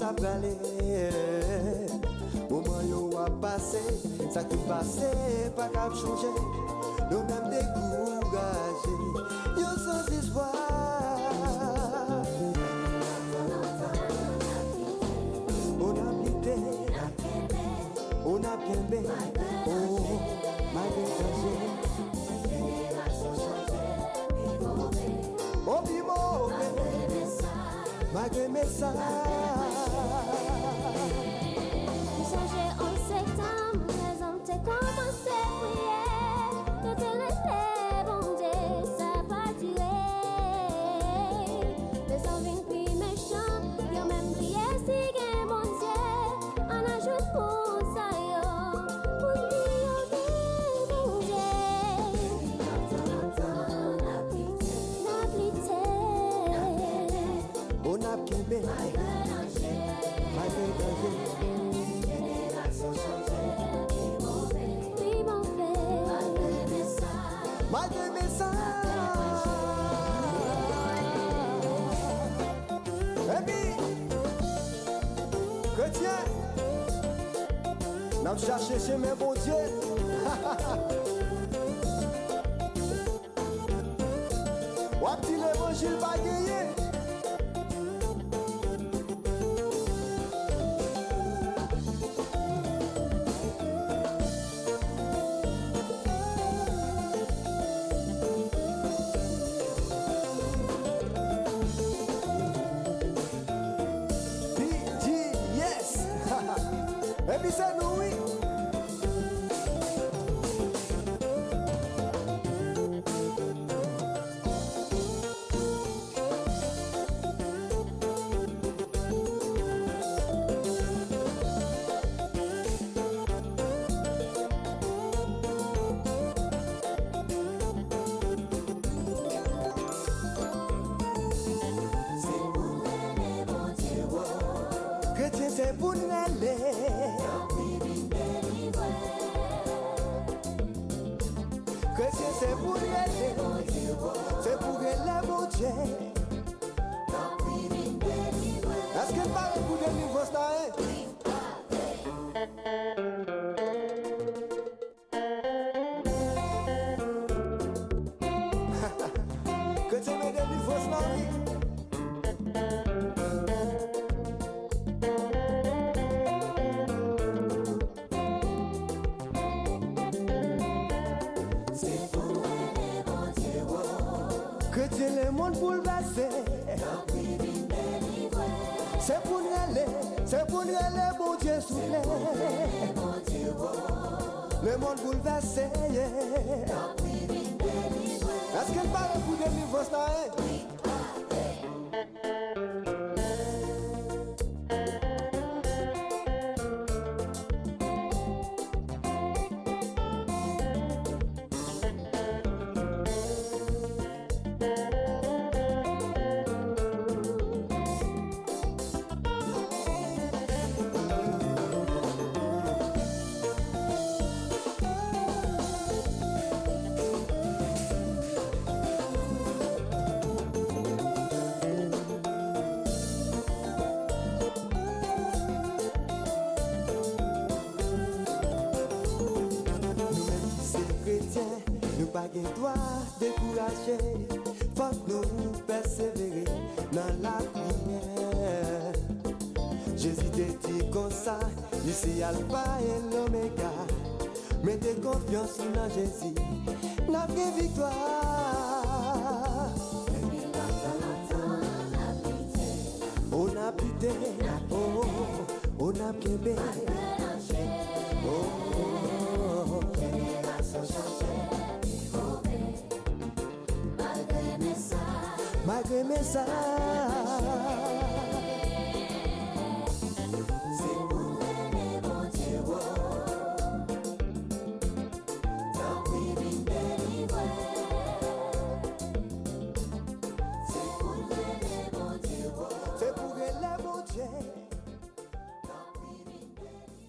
ça va aller. Moment yo a passé, ça qui passe pas qu'à changer. Nous même découragés, yo sans espoir. On a quitté, on a bien bé, oh, malgré danger. Oh, bi mauvais, malgré mes ça. Changer en septembre, les hommes t'es commencé à prier. Tout te laissé, bon Dieu, ça va durer. Les hommes viennent plus méchants, ils même prié si gain bon Dieu. On ajoute pour ça, yo, pour dire bon Dieu. On a quitté, malgré danger. Malgré mes ça. Et puis, chrétien, n'a cherché chez mes bons dieux. Wapti l'évangile pas gagné. Et puis c'est nous, oui. Chrétien, c'est pour nous aller. Chrétien, c'est pour nous aller. C'est pour aller, mon Dieu. Est-ce qu'il parle pour délivrance là, hein? Chrétien, mais délivrance là, oui. Chrétien, le monde bouleversé. C'est pour nous aller, bon Dieu soufflé. Le monde bouleversé. Est-ce qu'elle parle pour délivrance là, hein? Nous pas de droit décourager, faut que nous persévérer dans la prière. Jésus te dit comme ça, ici Alpha et l'Oméga. Mettez confiance dans Jésus, notre victoire. On a pité, oh, on a québé. Malgré mes ça. C'est pour les bon Dieu. Tant pis, vine délivrer. C'est pour les bon Dieu. C'est pour les bon Dieu. Tant pis, vine délivrer.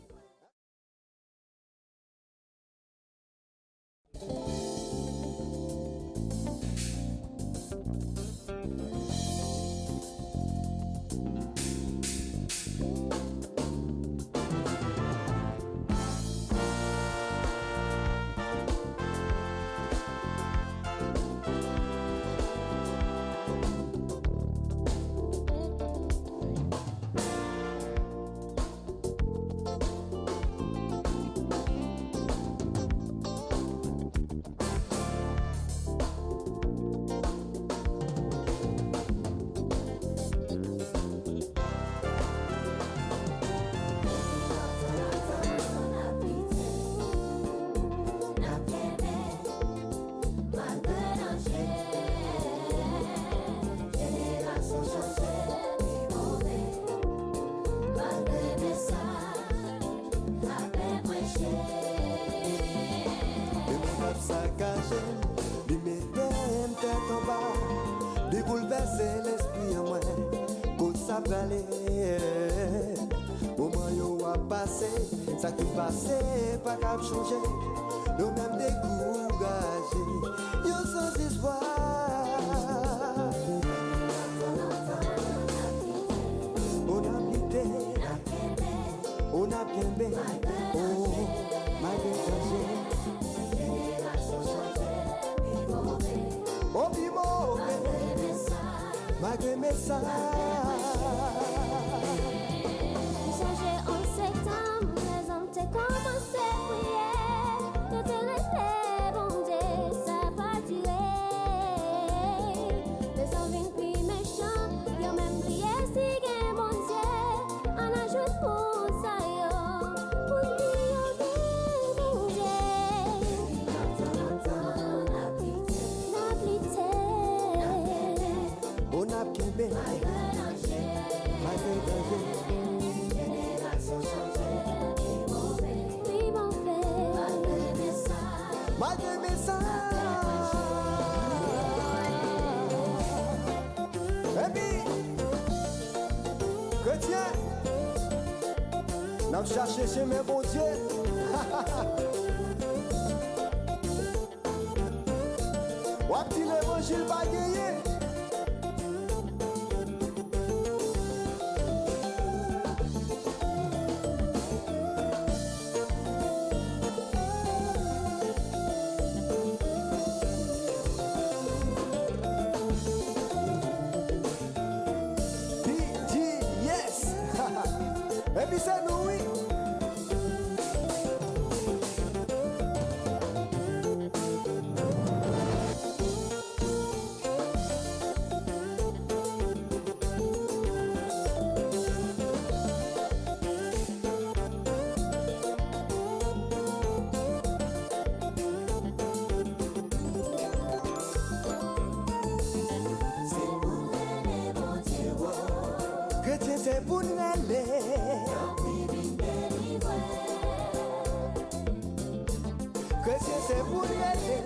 rappelé. Moment yo a passé, ça qui passé, pas qu'à changer. Nous même découragés, yo sans espoir. On a quitté, on a bien bé, oh, malgré changé. Oh, bi mauvais, malgré mes Changer en septembre, les hommes t'es commencé à prier. De te laisser bon Dieu, ça va durer. Les hommes viennent plus méchants, ils ont même prié si gain mon Dieu. On ajoute pour ça, yo, pour dire bon Dieu. on a bien bé, malgré danger. Malgré mes ça. Et puis, chrétien, n'a cherché chez mes bons dieux. Wapti l'évangile va gagner. Et puis c'est nous, oui. Chrétien, c'est pour nous aller. Chrétien, c'est pour nous aller.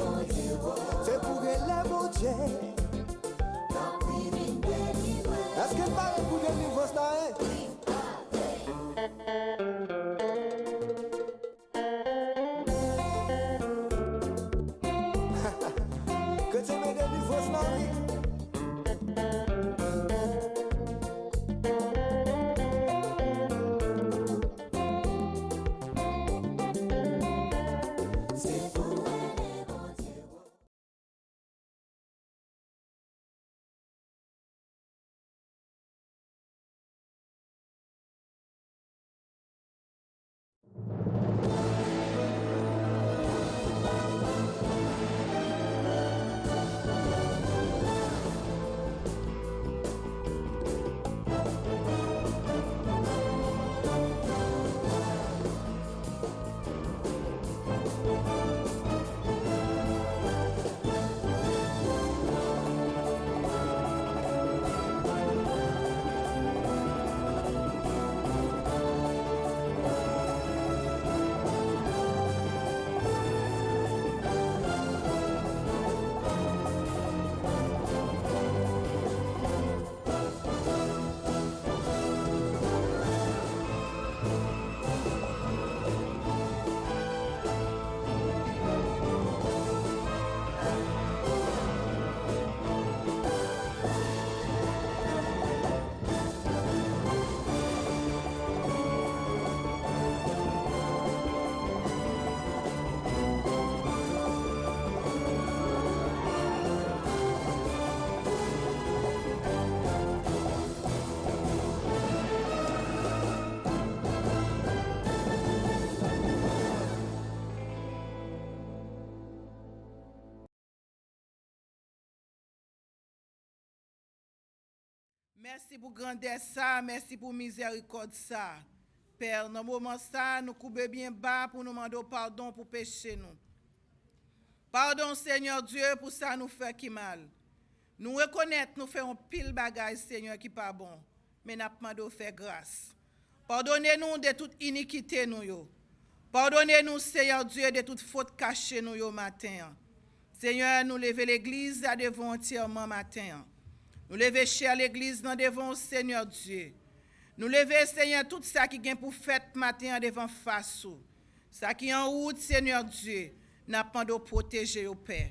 C'est pour les mon Dieu. Est-ce qu'il paraît pour délivrance là? Chrétien, mais délivrance là? Merci pour grandesse ça, merci pour miséricorde ça. Père, dans le moment ça, nous coupons bien bas pour nous demander pardon pour pécher nous. Pardon Seigneur Dieu pour ça nous fait qui mal. Nous reconnaissons nous faisons pile bagaille Seigneur qui pas bon, mais nous demandons faire grâce. Pardonnez-nous de toute iniquité nous yo. Pardonnez-nous Seigneur Dieu de toute faute cachée nous yo matin. Seigneur, nous lever l'église à devant entièrement matin. Nous lever cher l'église dans devant Seigneur Dieu. Nous lever Seigneur tout ça qui vient pour fête matin devant face. Ça qui en route Seigneur Dieu. N'a pas de protéger au Père.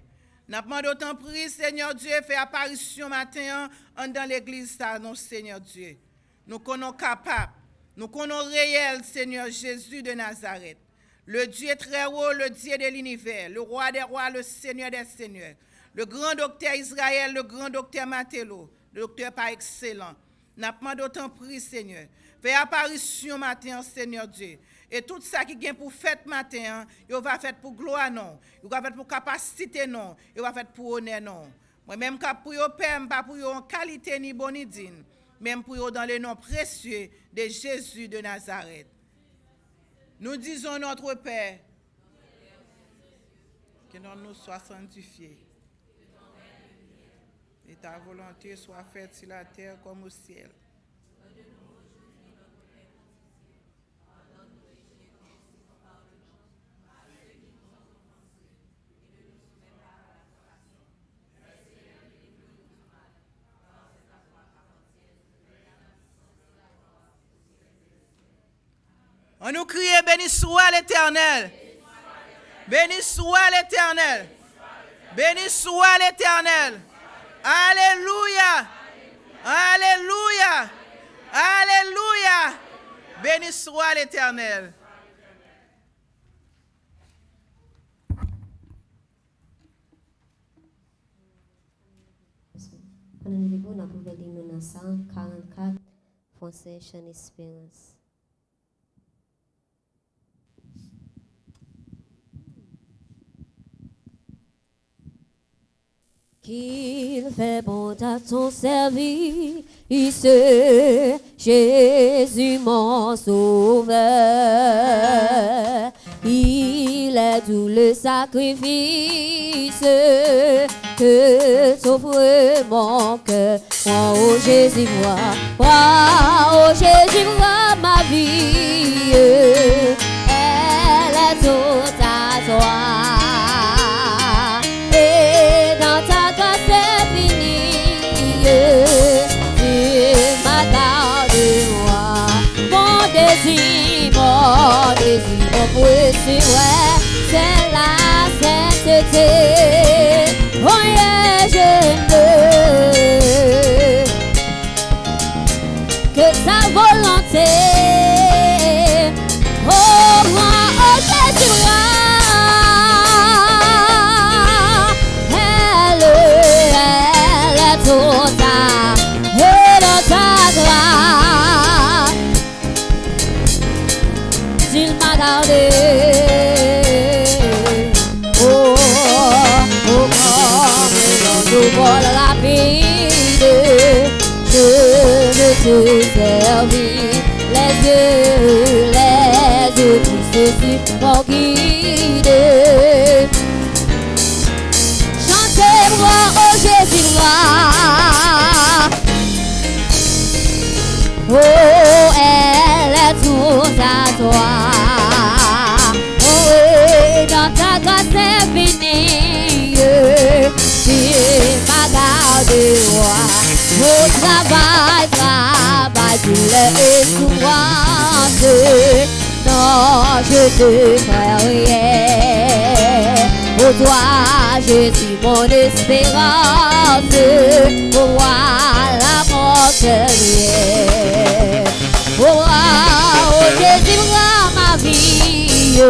N'a pas d'autant pris Seigneur Dieu fait apparition matin dans l'église ça non Seigneur Dieu. Nous connaissons capable. Nous connaissons réel Seigneur Jésus de Nazareth. Le Dieu très haut, le Dieu de l'univers, le roi des rois, le Seigneur des seigneurs. Le grand docteur Israël, le grand docteur Mathélo, le docteur par excellent. N'a pas d'autant pris, Seigneur. Fais apparition matin, Seigneur Dieu. Et tout ça qui vient pour fête matin, il va faire pour gloire, non. Il va faire pour capacité, non. Il va faire pour honneur, non. Moi-même, pour yo père, pas pour yo en qualité ni bonidine, même pour yo dans le nom précieux de Jésus de Nazareth. Nous disons notre Père, que ton nom soit sanctifié. Et ta volonté soit faite sur la terre comme au ciel. On nous crie, béni soit l'Éternel. Béni soit l'Éternel. Béni soit l'Éternel. Alléluia. Alléluia. Alléluia. Béni soit l'Éternel. Honorable, nous pouvons lire dans 144, Foncé Experience. Qu'il fait bon à ton service, Jésus mon sauveur. Il est tout le sacrifice que t'offre mon cœur. Oh Jésus, oh Jésus, ma vie, elle est toute à toi. Mon désir, c'est la sainteté. Oh yeah, je veux que sa volonté. Oh moi, oh Jésus, elle est toute et dans ta gloire. Il m'a gardé, oh, comme l'eau vol rapide, je veux te servir, les yeux Christ pour guider. Chantez-moi, oh Jésus, oh, elle est toute à toi. Oh, et dans ta grâce infinie, tu m'as gardé moi. Au travail, dur et souffrance. Non, je te ferai rien. Pour toi, je suis mon espérance. Pour moi, la mort c'est rien. Oh, Jésus, ma vie.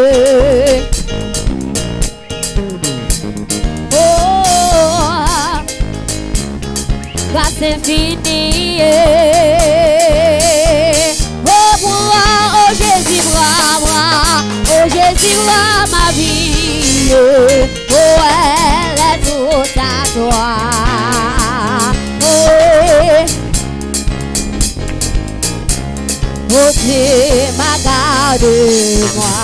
Oh, grâce infinie. Oh, moi, oh Jésus, moi. Oh Jésus, ma vie. Oh, elle est toute à toi. Oh, Dieu, ma garde-moi.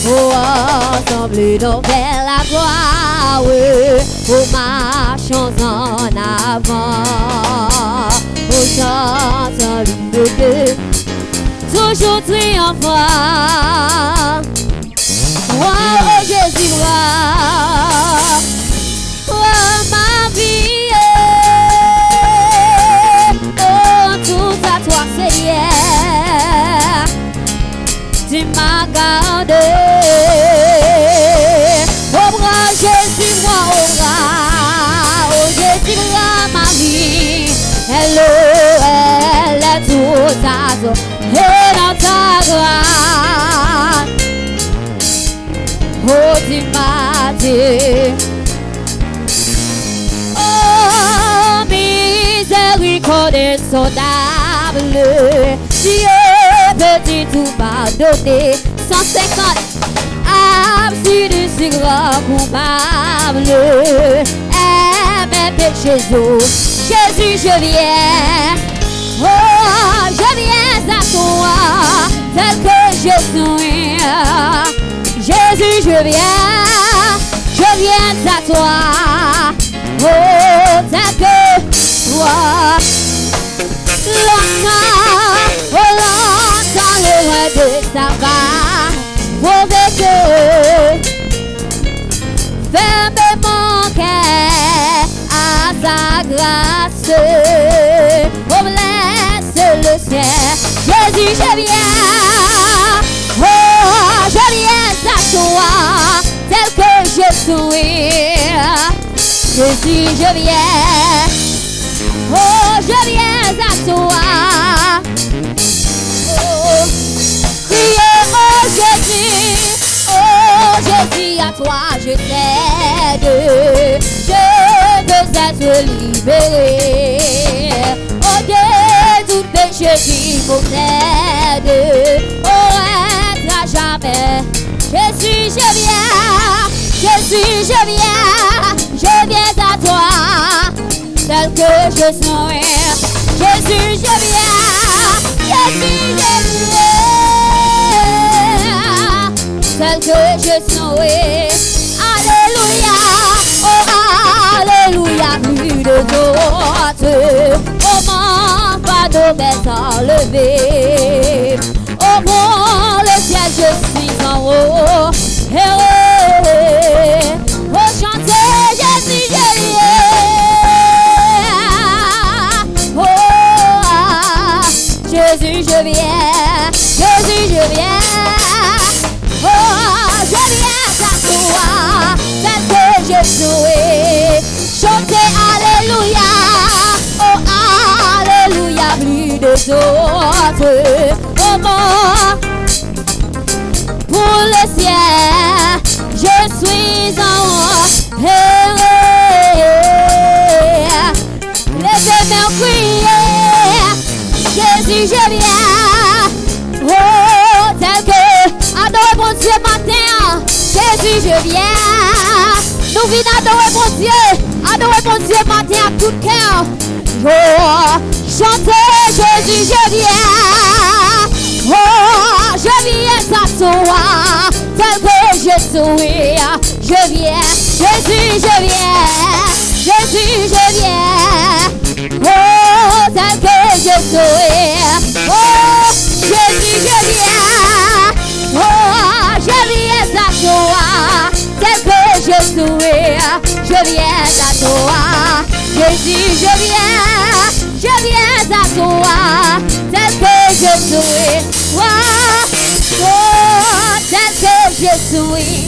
Oh, ensemble, nous vers la gloire. Oh, marchons en avant. Oh, chantons l'hymne de toujours triomphant. Oh, Jésus, moi. Oh, ma vie. tu m'as gardé. Au bras, Jésus, moi au bras. Oh, Jésus, bras, ma vie. Elle est tout à toi. Et dans ta grâce. Oh, tu m'as dit. Oh, miséricorde insondable, Dieu petit tout pardonner. 150 absurde si grand coupable. Mes péchés, Jésus, je viens. Oh, je viens à toi, tel que je suis. Jésus, je viens à toi. Oh, tel que toi. Longtemps, le loin de ta part, mauvais que ferme mon cœur à sa grâce. Oh, blesse le ciel, Jésus, je viens. Oh, je viens à toi, tel que je suis. Jésus, je viens. Oh, je viens à toi. Oh, criez, oh Jésus, à toi je t'aide. Je veux être libéré. Oh, de tout péché qui m'obsède. Oh, être à jamais. Jésus, je viens. Jésus, je viens à toi. Tel que je suis, Jésus, je viens, Jésus, je viens, tel que je suis, alléluia, oh alléluia, plus de d'autres, comment pas de bêtes enlevées, au bon le ciel je suis en haut, heureux, oh chanter Jésus, je viens. Jésus, je viens, Jésus, je viens. Oh, je viens à toi, tel que je suis. Chantez Alléluia, oh Alléluia, plus de autres. Oh mon, pour le ciel, je suis en haut. Les mains crier. Jésus, je viens, oh, tel que adorer mon Dieu matin. Jésus, je viens, nous venons adorer mon Dieu matin à tout cœur. Oh, chantez Jésus, je viens, oh, je viens à toi, tel que je suis. Je viens, Jésus, je viens, Jésus, je viens, oh, tel que je suis. Oh, Jésus, je viens, oh, je viens à toi, tel que je suis. Je viens à toi, Jésus, je viens à toi, tel que je suis. Oh, tel que je suis.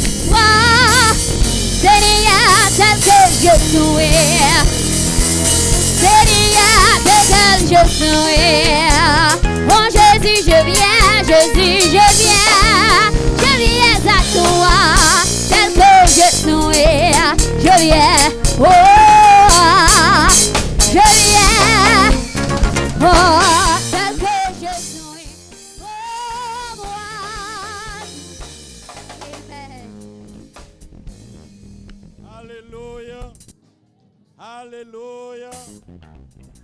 Seigneur, tel que je suis. Seigneur, tel que je suis. Oh Jésus, je viens, Jésus, je viens à toi, tel que je suis. Je viens, oh, je viens, oh, tel que je suis. Oh, moi. Amen. Alléluia. Alléluia.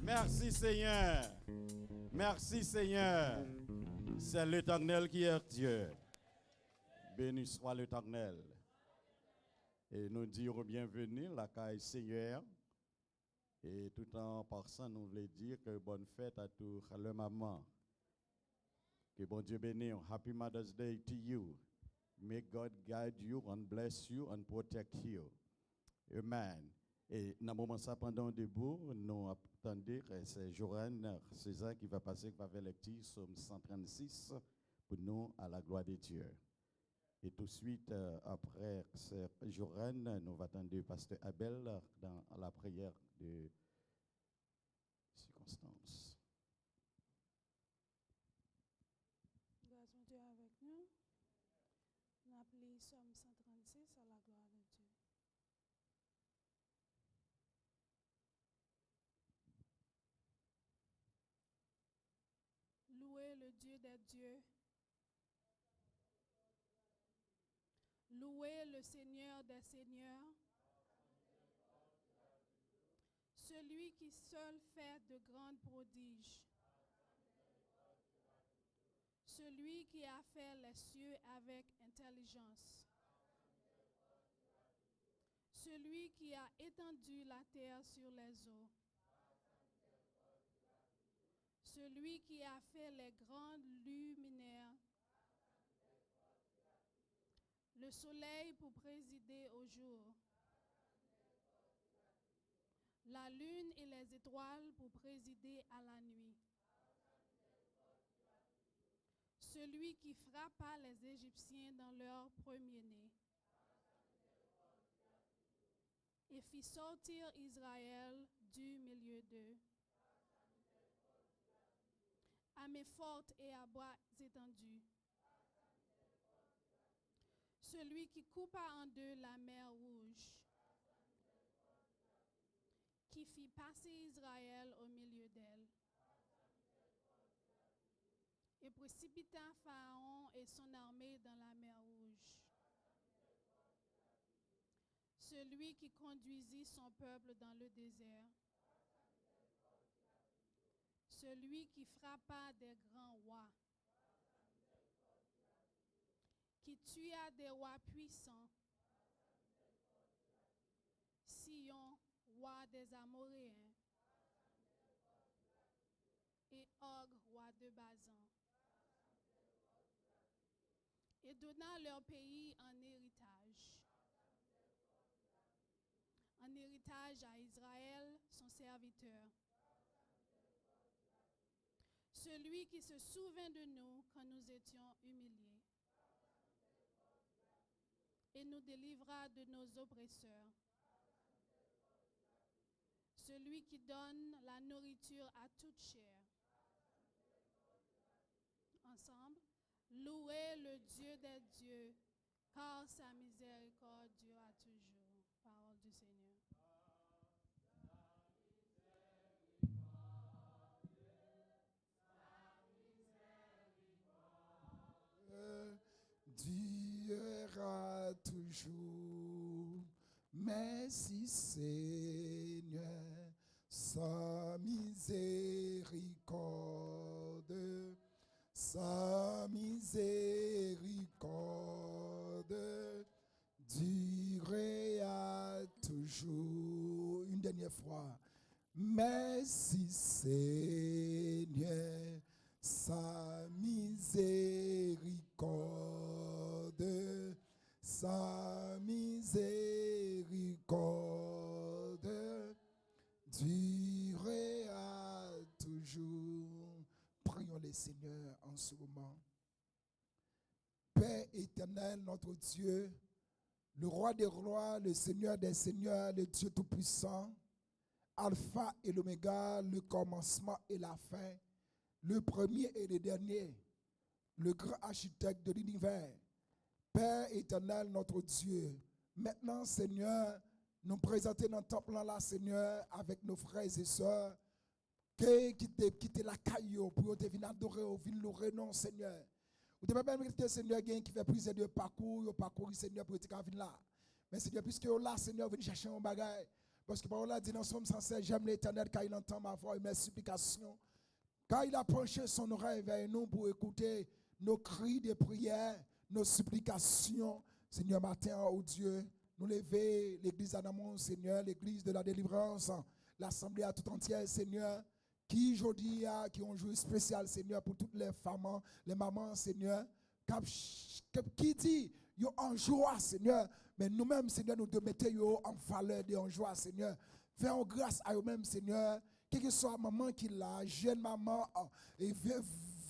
Merci Seigneur. Merci Seigneur. C'est l'Éternel qui est Dieu. Béni soit l'Éternel. Et nous disons bienvenue la caille Seigneur. Et tout en passant, nous voulons dire que bonne fête à tous les mamans. Que bon Dieu bénisse. Happy Mother's Day to you. May God guide you and bless you and protect you. Amen. Et dans le moment ça, pendant debout, nous attendons que c'est Joanne César qui va passer avec les petits, Somme 136, pour nous à la gloire de Dieu. Et tout de suite, après Sœur Jorène, nous va attendre Pasteur Abel dans la prière de circonstance. Grâce à Dieu avec nous. On appelle Somme 136 à la gloire de Dieu. Louez le Dieu des dieux. Louez le Seigneur des seigneurs. Celui qui seul fait de grands prodiges. Celui qui a fait les cieux avec intelligence. Celui qui a étendu la terre sur les eaux. Celui qui a fait les grandes luminaires. Le soleil pour présider au jour. La lune et les étoiles pour présider à la nuit. Celui qui frappa les Égyptiens dans leur premier-né et fit sortir Israël du milieu d'eux. À main forte et à bras étendus. Celui qui coupa en deux la mer Rouge, qui fit passer Israël au milieu d'elle, et précipita Pharaon et son armée dans la mer Rouge. Celui qui conduisit son peuple dans le désert. Celui qui frappa des grands rois. Qui tua des rois puissants. Sion, roi des Amoréens. Et Og, roi de Bazan. Et donna leur pays en héritage. En héritage à Israël, son serviteur. Celui qui se souvint de nous quand nous étions humiliés et nous délivra de nos oppresseurs. Celui qui donne la nourriture à toute chair. Ensemble, louez le Dieu des dieux, car sa miséricorde durera toujours. Parole du Seigneur. Durera toujours. Merci Seigneur, sa miséricorde, sa miséricorde durera toujours. Une dernière fois. Merci Seigneur, sa miséricorde, sa miséricorde durera toujours. Prions le Seigneur en ce moment. Père éternel, notre Dieu, le roi des rois, le Seigneur des seigneurs, le Dieu tout-puissant, Alpha et l'Oméga, le commencement et la fin, le premier et le dernier, le grand architecte de l'univers, Père éternel, notre Dieu. Maintenant, Seigneur, nous présentons dans le temple là, Seigneur, avec nos frères et sœurs, qui quittent la caillou pour venir adorer, venir louer, non, Seigneur. Vous devez même quitter, Seigneur, qui fait plusieurs de parcours, Seigneur, pour venir là. Mais Seigneur, puisque là, Seigneur, venez chercher un bagage. Parce que par là, dit dans Somme 116, j'aime l'Éternel car il entend ma voix et mes supplications. Car il a penché son oreille vers nous pour écouter nos cris de prière, nos supplications. Seigneur, matin, oh Dieu, nous lever l'église Adamon, Seigneur, l'église de la délivrance, l'assemblée à tout entière, Seigneur, qui aujourd'hui qui ont un jour spécial, Seigneur, pour toutes les femmes, les mamans, Seigneur, qui dit, yo en joie, Seigneur, mais nous-mêmes, Seigneur, nous devons mettre en valeur de en joie, Seigneur. Faisons grâce à eux-mêmes, Seigneur, quelle que soit maman qui l'a, jeune maman, et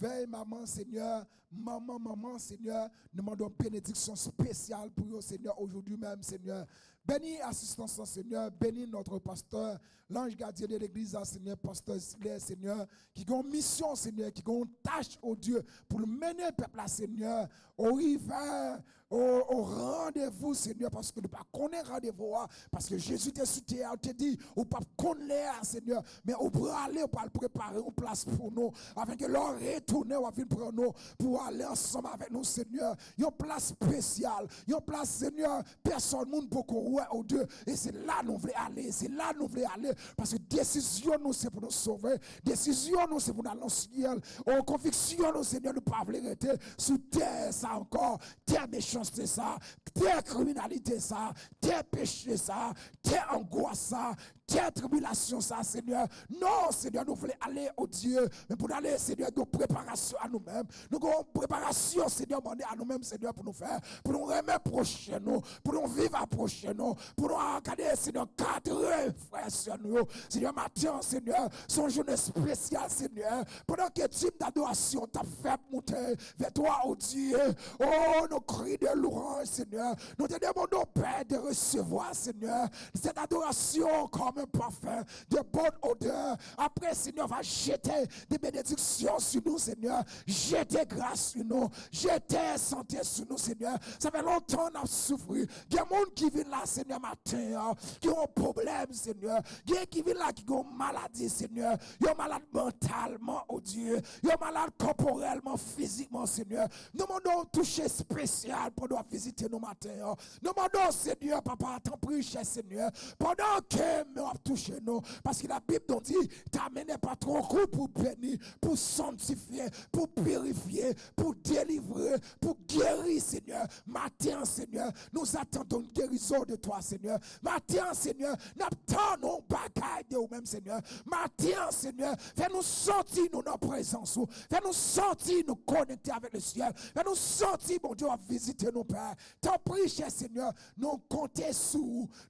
veille, maman, Seigneur. Maman, Seigneur. Nous demandons bénédiction spéciale pour eux, Seigneur, aujourd'hui même, Seigneur. Bénis assistance, Seigneur. Bénis notre pasteur, l'ange gardien de l'église, Seigneur, pasteur Seigneur, qui ont une mission, Seigneur, qui ont une tâche, oh Dieu, pour le mener, peuple, Seigneur, au hiver, au rendez-vous, Seigneur, parce que nous ne connaissons pas rendez-vous, parce que Jésus t'a soutenu, on t'a dit, on ne pas connaître, Seigneur, mais on peut aller, on peut préparer une place pour nous, afin que l'on retourne, on va prendre nous, pour aller ensemble avec nous, Seigneur. Il y a une place spéciale, il y a une place, Seigneur, personne ne peut ouais, oh Dieu, et c'est là nous voulons aller, c'est là nous voulons aller, parce que décision nous c'est pour nous sauver, décision nous c'est pour nous aller au ciel, oh conviction nous Seigneur, nous ne pas vouloir rester sous terre ça encore, terre méchanceté ça, terre criminalité ça, terre péché ça, terre angoisse ça, terre tribulation ça Seigneur. Non Seigneur, nous voulons aller au Dieu, mais pour aller Seigneur, nous préparation à nous-mêmes, nous avons préparation Seigneur, demander à nous-mêmes Seigneur pour nous faire, pour nous remettre prochain nous, pour nous vivre à prochain nous, pour nous regarder Seigneur, cadrer frères sur nous, Seigneur matin Seigneur, son journée spéciale Seigneur, pendant que type d'adoration t'a fait monter vers toi au Dieu, oh nos cris de louange Seigneur, nous te demandons Père de recevoir Seigneur, cette adoration comme un parfum de bonne odeur, après Seigneur va jeter des bénédictions sur nous Seigneur, jeter grâce sur nous, jeter santé sur nous Seigneur, ça fait longtemps qu'on a souffert, il y a des gens qui viennent là Seigneur matin, qui ont un problème Seigneur, il y a qui viennent là qui ont une maladie Seigneur, ils sont malades mentalement oh Dieu, ils sont malades corporellement, physiquement Seigneur, nous demandons toucher spécial pour nous visiter nos matins, nous demandons Seigneur papa t'en prie cher Seigneur, pendant que nous avons touché nous, parce que la Bible nous dit t'amenez pas trop court pour bénir, pour sanctifier, pour purifier, pour délivrer, pour guérir Seigneur, matin Seigneur, nous attendons une guérison de toi Seigneur, matin Seigneur, nous attendons bagaille de nous-mêmes Seigneur, matin Seigneur, fais-nous sentir nous dans la présence, fais-nous sentir nous connecter avec le ciel, fais-nous sentir mon Dieu à visiter nos pères, t'en prie cher Seigneur, nous comptons sur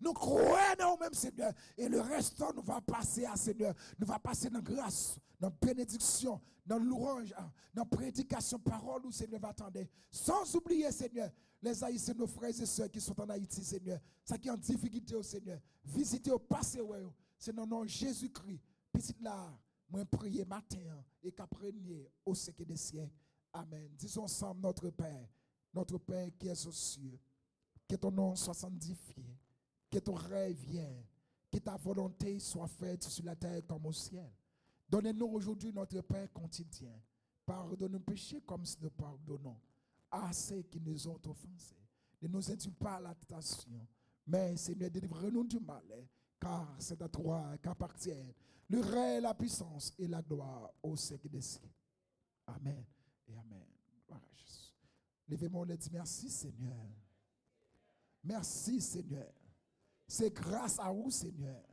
nous croyons en nous-mêmes Seigneur, et le restant nous va passer à Seigneur, nous va passer dans grâce, dans bénédiction, dans louange, dans prédication, parole où Seigneur va attendre. Sans oublier, Seigneur, les Haïtiens, nos frères et sœurs qui sont en Haïti, Seigneur, ça qui est en difficulté au Seigneur, visitez au passé, c'est dans le nom de Jésus-Christ. Petit là, moi prier matin et qu'après-midi au siècle des siècles. Amen. Disons ensemble notre Père qui est aux cieux, que ton nom soit sanctifié, que ton rêve vienne, que ta volonté soit faite sur la terre comme au ciel. Donnez-nous aujourd'hui notre pain quotidien. Pardonne nos péchés comme si nous pardonnons à ceux qui nous ont offensés. Ne nous induis pas à la tentation, mais Seigneur, délivre-nous du mal, car c'est à toi qu'appartiennent le règne, la puissance et la gloire au siècle des siècles. Amen et amen. Voilà, Jésus. Levez-moi, on dit merci Seigneur. Merci Seigneur. C'est grâce à vous Seigneur.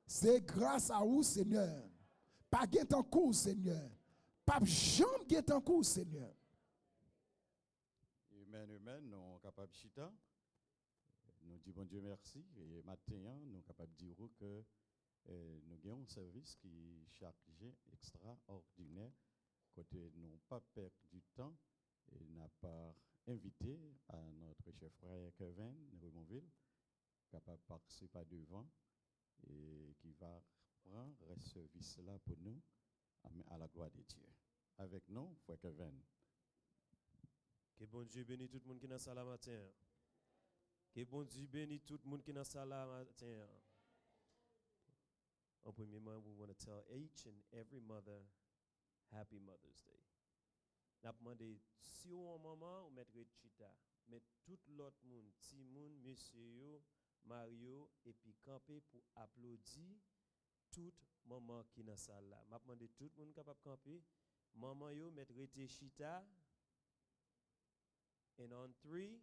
C'est grâce à vous Seigneur. Pas guet en cours Seigneur. Pas jamais guet en cours Seigneur. Amen, nous sommes capables de chita. Nous disons bon Dieu merci. Et maintenant, nous sommes capables de dire que nous avons un service qui chaque jour extraordinaire. Côté nous pas perdre du temps et n'a pas invité à notre chef frère Kevin Remonville, capable de participer devant et qui va prendre ce service-là pour nous à la gloire de Dieu. Avec nous, frère Kevin. Que bon Dieu bénisse tout le monde qui est dans la salle matin. Que bon Dieu bénisse tout le monde qui est dans la salle matin. En premier lieu, we want to tell each and every mother, Happy Mother's Day. N'a demandé si au moment où mettre chita, mais tout l'autre monde, Timon, monsieur Mario et puis camper pour applaudir toute maman qui dans salle là. M'a demandé tout le monde capable camper, maman yo mettre chita. And on 3,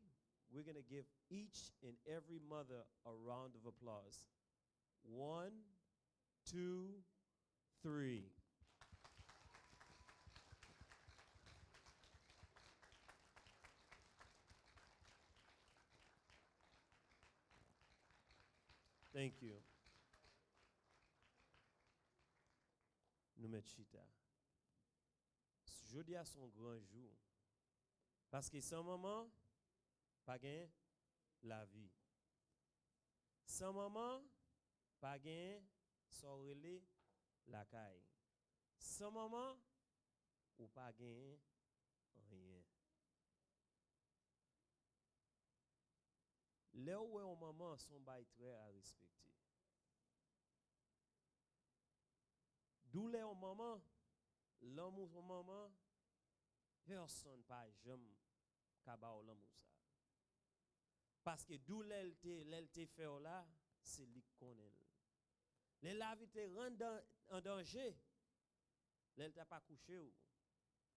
we're going to give each and every mother a round of applause. 1, 2, 3. Thank you. Nous mettons chita. Jeudi à son grand jour. Parce que sans maman, pas gain la vie. Sans maman, pas gain sorelé la caille. Sans maman, ou pas gain rien. Là où est maman, son bail très à respecter. D'où les maman, l'homme ou son maman, personne pas jamais kaba l'amour ça. Parce que d'où l'elle fait là, c'est lui connaît. Les la vie te rend en danger. L'elle t'a pas couché ou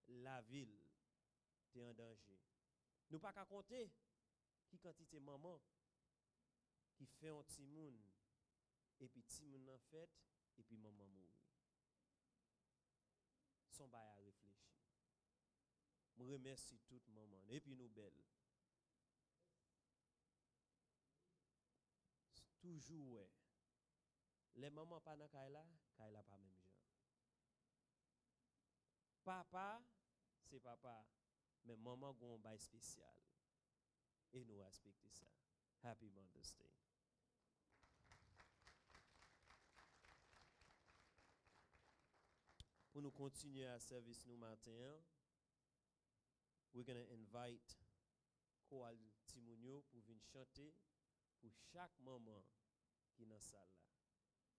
la ville t'es en danger. Nous pas qu'à compter qui quantité maman qui fait un petit moun et puis petit moun en fait et puis maman mourir. Son bail à réfléchir. Je remercie toute maman et puis nous belles. Toujours ouais. Les mamans pas dans Kaila pas même genre. Papa c'est papa mais maman a un bail spécial et nous respectons ça. Happy Mother's Day. Pour nous continuer à service nous matin, we're going to invite Koal Timounio pour venir chanter pour chaque maman qui est dans la salle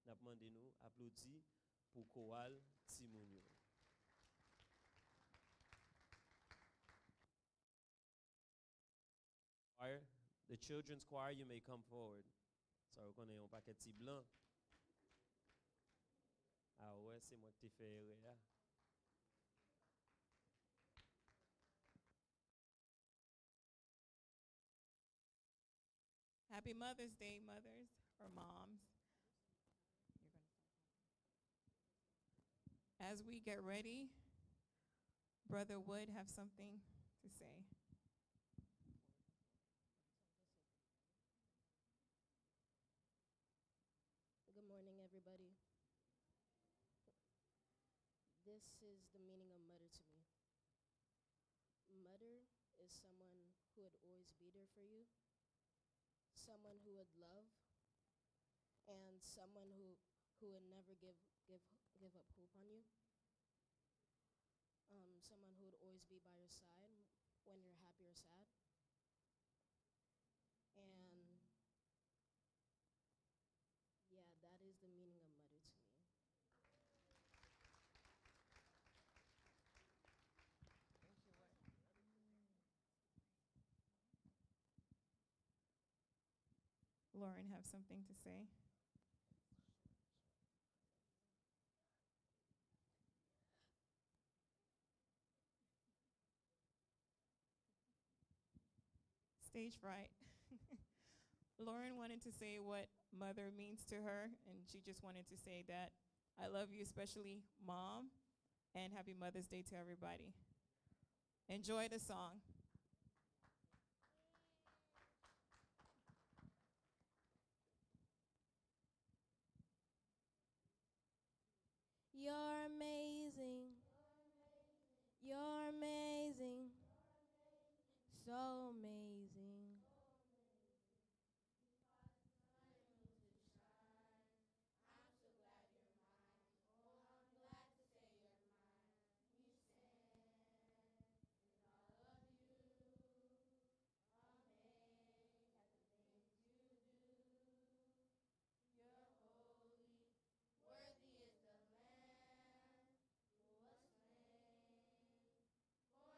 là. Nous demandons nous applaudis pour Koal Timounio. Choir, the children's choir, you may come forward. Ça on connaît un paquet de blanc. Ah ouais, c'est moi qui t'ai fait erreur. Happy Mother's Day, mothers or moms. As we get ready, Brother Wood have something to say. Good morning, everybody. This is the meaning of mother to me. Mother is someone who would always be there for you, someone who would love, and someone who would never give up hope on you. Someone who would always be by your side when you're happy or sad. And yeah, that is the meaning of mother to me. Lauren have something to say. Stage fright. Lauren wanted to say what mother means to her, and she just wanted to say that I love you, especially Mom, and happy Mother's Day to everybody. Enjoy the song. You're amazing. You're amazing. So amazing. For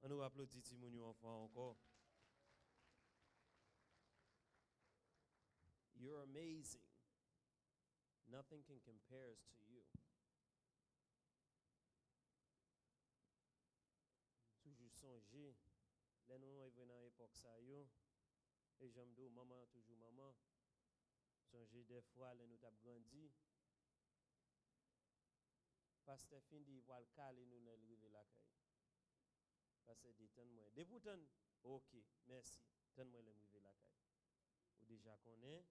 On nous applaudit Timoun enfant encore. You're amazing. Nothing can compare to you. Toujours songer, les nous arrivons dans l'époque ça yo, et j'aime dire maman toujours maman. Songer des fois les nous t'a grandi. Pasteur fin dit voilà caler nous les river la caille. Pasteur dit tant moi. Des pourtant OK, merci. Tant moi les river la caille. Ou déjà connaît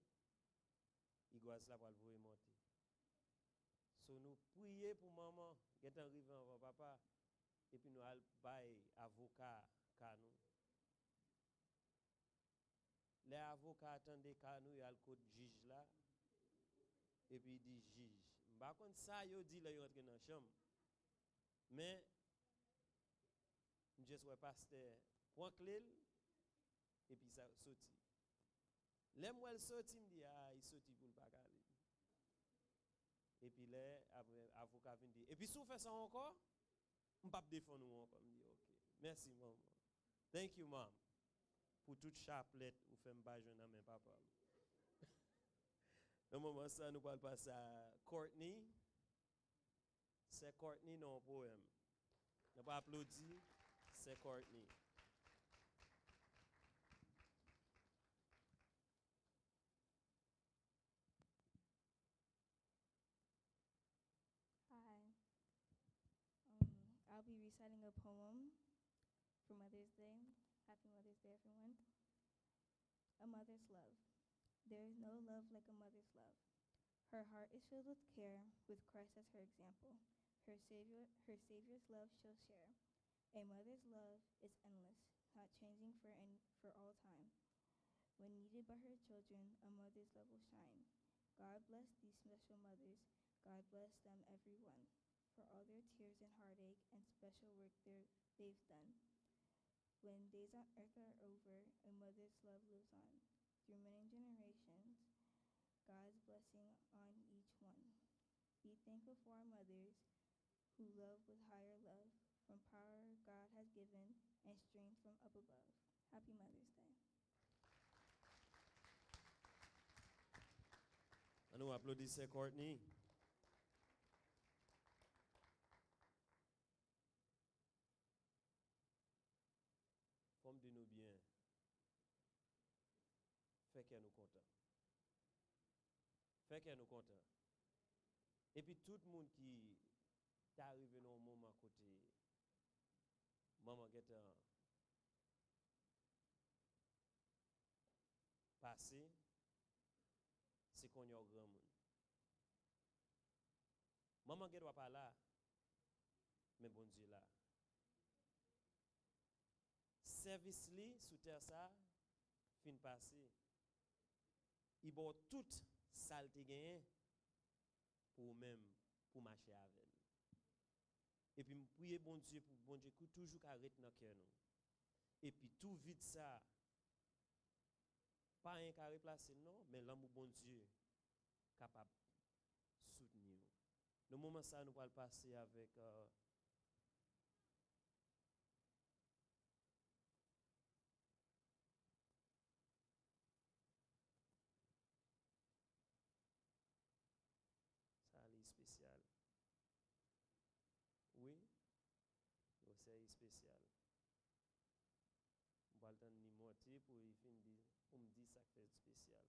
Igoise là pour le monter. So nous prier pour maman, qui est arrivé avant papa, et puis nous allons bailler avocat canou. Les avocats attendent canou, il y a le code juge là, et puis il dit juge. Par contre, ça, il dit là, il rentre dans la chambre. Mais, je suis pasteur, point clé, et puis ça sorti. L'aime où elle sorti, me dit, ah, il sorti pour le bagaler. Et puis là, avocat vient dire, et puis si vous faites ça encore, je ne peux pas défendre nous encore. Je dis, ok, merci maman. Thank you, mom. Pour toute chaplette, vous faites un jeune à mes papa. Dans le moment ça, nous parlons passer à Courtney. C'est Courtney non poème. On pas applaudir, c'est Courtney. Hi. I'll be reciting a poem for Mother's Day. Happy Mother's Day, everyone. A mother's love. There is no love like a mother's love. Her heart is filled with care, with Christ as her example. Her Savior's love she'll share. A mother's love is endless, not changing for all time. When needed by her children, a mother's love will shine. God bless these special mothers. God bless them, everyone, for all their tears and heartache and special work they've done. When days on earth are over, a mother's love lives on. Through many generations, God's blessing on each one. Be thankful for our mothers who love with higher love from power God has given and strength from up above. Happy Mother's Day. On nous applaudit Courtney. Comme de nous bien, fait qu'elle nous content. Fait qu'elle nous content. Et puis tout le monde qui est arrivé dans un moment côté, maman qui est passé, c'est qu'on y a un grand monde. Maman qui est pas là, mais bon Dieu là. Service li sous terre ça fin passé il bon toute saleté gagné pour même pour marcher avec et puis prier bon Dieu pour bon Dieu toujours arrête dans cœur nous et puis tout vide ça pas un carré placé non mais l'amour bon Dieu capable soutenir nous le moment ça nous va le passer avec spécial. Oui, c'est spécial. On va le temps de monter pour me dire ça fait spécial.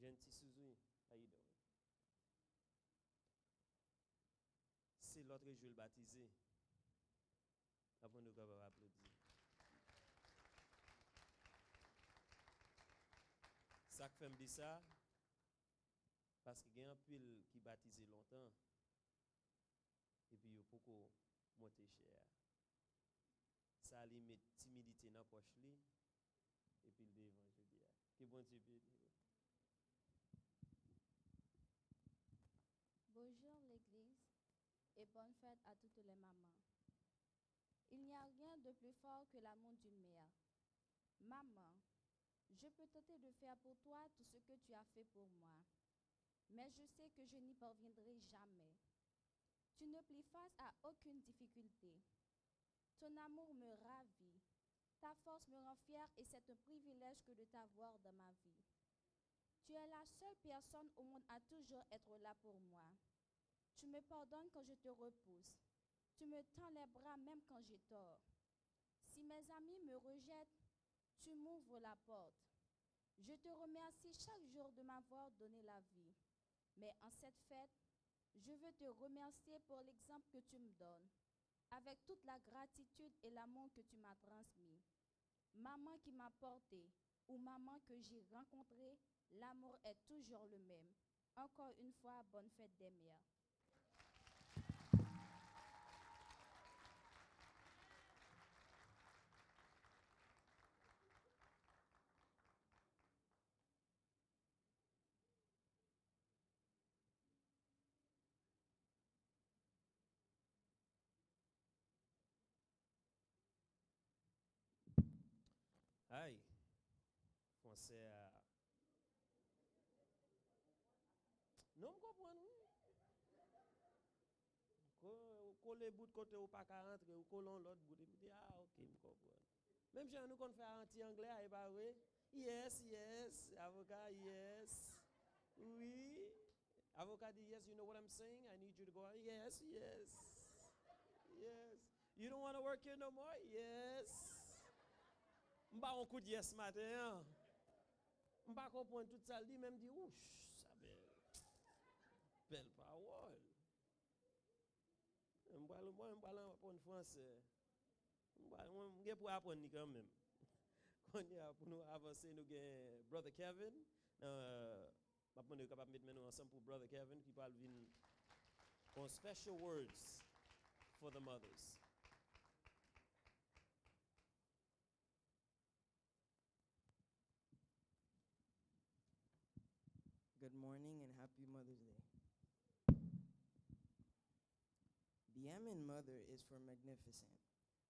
Gentil Suzuki, how you doing? C'est l'autre jour le baptisé. Avant nous capables applaudir. Ça fait me dire ça parce qu'il y a un pile qui baptisé longtemps et puis il faut qu'on monte cher. Ça lui met timidité dans poche li et puis le devant je dis que bon Dieu bénisse. Bonjour l'église et bonne fête à toutes les mamans. Il n'y a rien de plus fort que l'amour d'une mère. Maman, je peux tenter de faire pour toi tout ce que tu as fait pour moi, mais je sais que je n'y parviendrai jamais. Tu ne plies face à aucune difficulté. Ton amour me ravit. Ta force me rend fière et c'est un privilège que de t'avoir dans ma vie. Tu es la seule personne au monde à toujours être là pour moi. Tu me pardonnes quand je te repousse. Tu me tends les bras même quand j'ai tort. Si mes amis me rejettent, tu m'ouvres la porte. Je te remercie chaque jour de m'avoir donné la vie. Mais en cette fête, je veux te remercier pour l'exemple que tu me donnes, avec toute la gratitude et l'amour que tu m'as transmis. Maman qui m'a portée ou maman que j'ai rencontrée, l'amour est toujours le même. Encore une fois, bonne fête des mères. Aïe, français à... Non, je comprends. Coller bout de côté ou pas qu'à rentrer, ou coller l'autre bout. Je dis, ah, ok, je comprends. Même si nous qu'on fait anti-anglais, et pas vrai? Yes, yes. Avocat, yes. Oui. Avocat dit, yes, you know what I'm saying? I need you to go. Yes, yes. Yes. You don't want to work here no more? Yes. M'pa on coup de yes matin. M'pa comprendre tout ça, lui même dit ouch, ça belle parole. M'pa apprendre français. M'pa pour apprendre quand même. Quand y a pour nous avancer nous gain brother Kevin. M'a demandé capable mettre nous ensemble pour brother Kevin qui parle venir on special words for the mothers. Good morning and happy Mother's Day. The M in mother is for magnificent,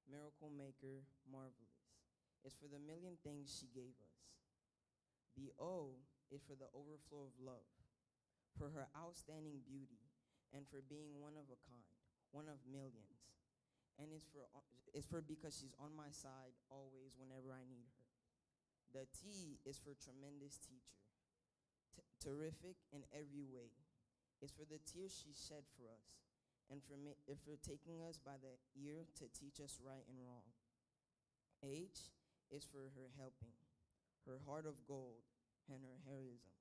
miracle maker, marvelous. It's for the million things she gave us. The O is for the overflow of love, for her outstanding beauty, and for being one of a kind, one of millions. And it's for because she's on my side always whenever I need her. The T is for tremendous teacher. Terrific in every way. It's for the tears she shed for us and for taking us by the ear to teach us right and wrong. H is for her helping, her heart of gold, and her heroism.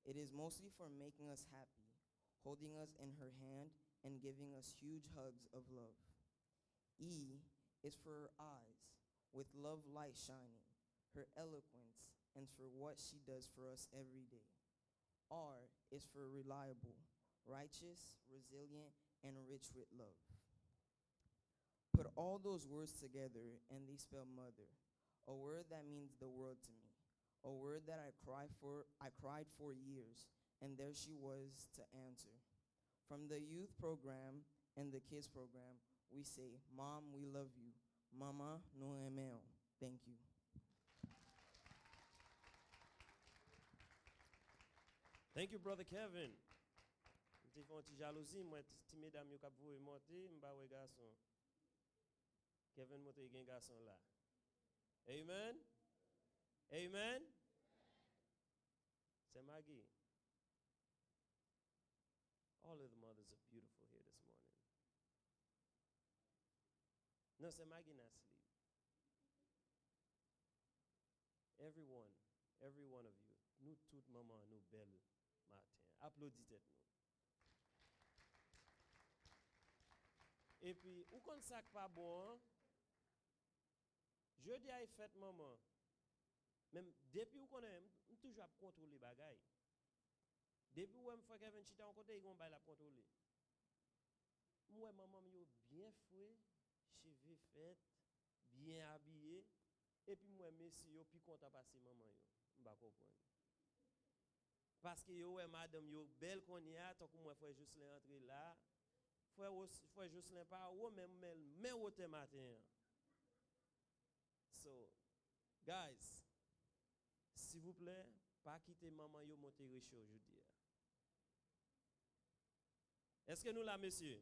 It is mostly for making us happy, holding us in her hand and giving us huge hugs of love. E is for her eyes, with love light shining, her eloquence, and for what she does for us every day. R is for reliable, righteous, resilient, and rich with love. Put all those words together and they spell mother, a word that means the world to me, a word that I cried for years, and there she was to answer. From the youth program and the kids program, we say, Mom, we love you. Mama, nous aimons. Thank you. Thank you, Brother Kevin. Je fais un petit jalousie, moi, ti mesdames yo k'ap voué monter, m'ba wè garçon. Kevin monte gen garçon là. Amen. Amen. C'est Maggie. All of the mothers are beautiful here this morning. No, c'est Maggie not sleep. Every one of you. Nous toutes maman, nous belles matin. Applaudissez nous. Et puis, ou kon sak pas bon, jeudi a fête maman. Même depuis ou connaît, toujours contrôler bagay. Depuis ou me fait Kevin chita on côté, il la contrôler. Moi maman yo bien foué, cheveux fait, bien habillé, et puis moi monsieur yo puis content passer maman yo. M'pa comprendre. Parce que yo madame yo belle qu'on y a, tant que moi frère Jocelyn entrer là. Frère Jocelyn pas ou même mais au matin. So guys, s'il vous plaît, pas quitter maman yo monter riche aujourd'hui. Est-ce que nous là monsieur?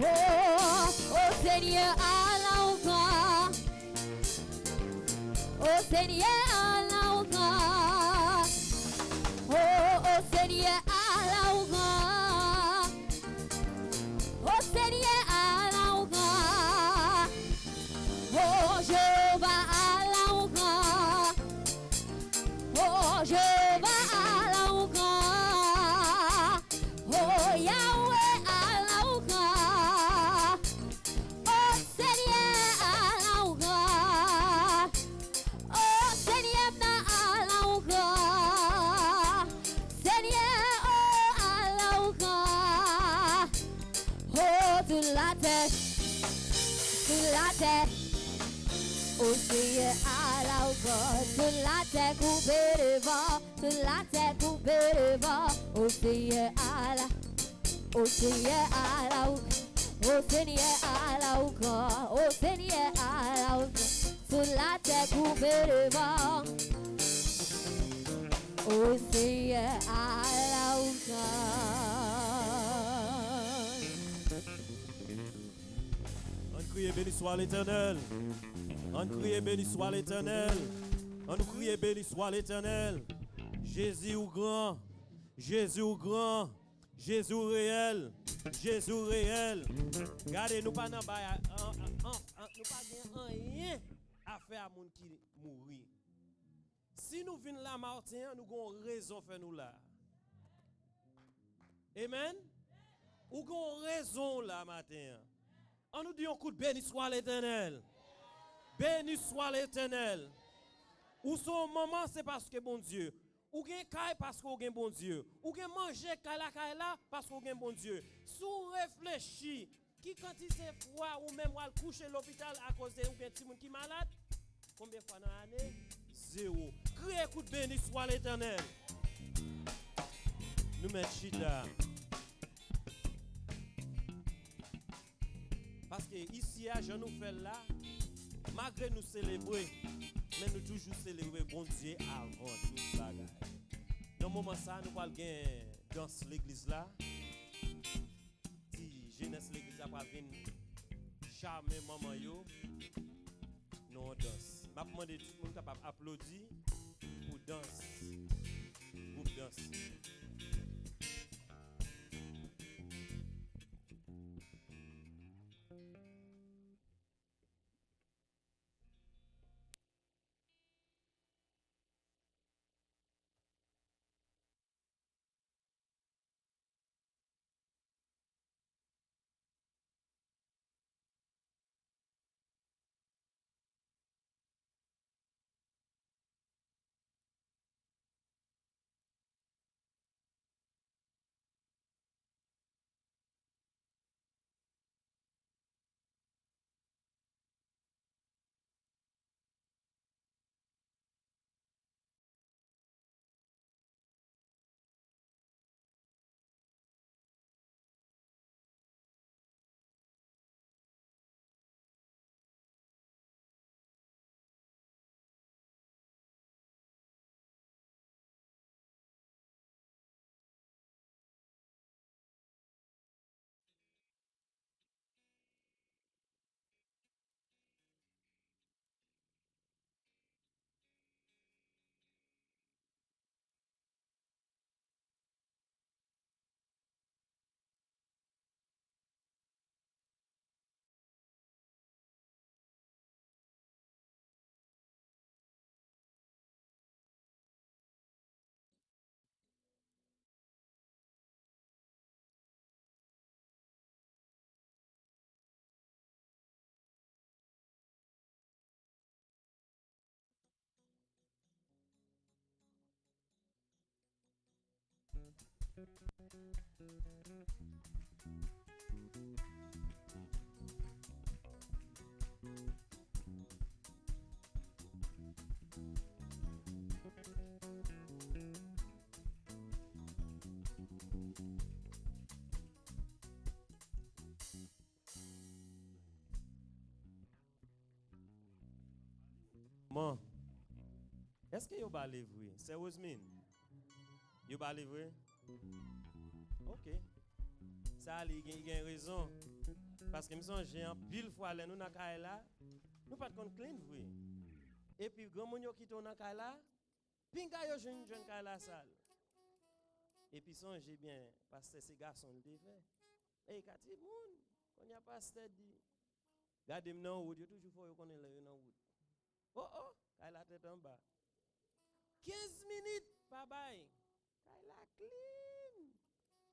Oh Seigneur, Allah encore. Oh Seigneur, Allah encore. Oh Seigneur, Allah encore. Oh Seigneur, Allah encore. Oh Jéhovah, Allah encore. Oh Jéhovah, Allah encore. Oh Yahweh, Allah encore. Oh Seigneur, Allah encore. Oh Seigneur, Allah encore. Seigneur, oh Allah encore. Oh toute la terre, toute la terre. Oh Seigneur, Allah encore. Toute la terre coupée de vent, toute la terre coupée de vent. Oh Seigneur, Allah. Oh Seigneur, Allah. Oh Seigneur, Allah encore. Oh Seigneur, Allah encore. Sur la terre coupée de vent. Oh Seigneur, Allah encore. On crie béni soit l'Éternel. On crie béni soit l'Éternel. On crie béni soit l'Éternel. Jésus ou grand. Jésus ou grand. Jésus réel. Jésus réel. Regardez, nous pas dans nous pas rien à faire à moun qui mourir. Si nous venons là Martin, nous avons raison de faire nous là. Amen. Nous avons raison là matin. On nous dit un coup de béni soit l'Éternel. Béni soit l'Éternel. Ou son moment c'est parce que bon Dieu. Ou gen kay parce qu'on gen bon Dieu. Ou gen manger kay là parce qu'on gen bon Dieu. Sous réfléchi qui quand il c'est froid ou même ou coucher à l'hôpital à cause de ou gen ti moun qui malade. Combien de fois dans l'année? 0. Criez coup de béni soit l'Éternel. Nous mettons chita. Parce que ici à je nous fait là, malgré nous célébrer, mais nous toujours célébrer bon Dieu avant tout ça. Dans le moment ça, nous allons danser l'église là. Si jeunesse l'église a pas venir charmer maman yo, nous on danse. Je demande tout le monde capable d'applaudir pour danser. Groupe danse. Maman, est-ce que vous allez livrer? Sérieusement? Vous allez livrer? Ok. Ça, il y a raison. Parce que me songe en pile fois là nous dans caille là, nous pas de clean vrai. Et puis grand moun yo qui ton dans caille là, pinga yo jeune caille là sale. Et puis songez bien parce que ces garçons le fait. Et kati moun, on y a pasteur dit. Regardez moi dans route, yo toujours faut yo connaît là dans route. Oh, caille la tête en bas. 15 minutes pas bail. Caille la clean.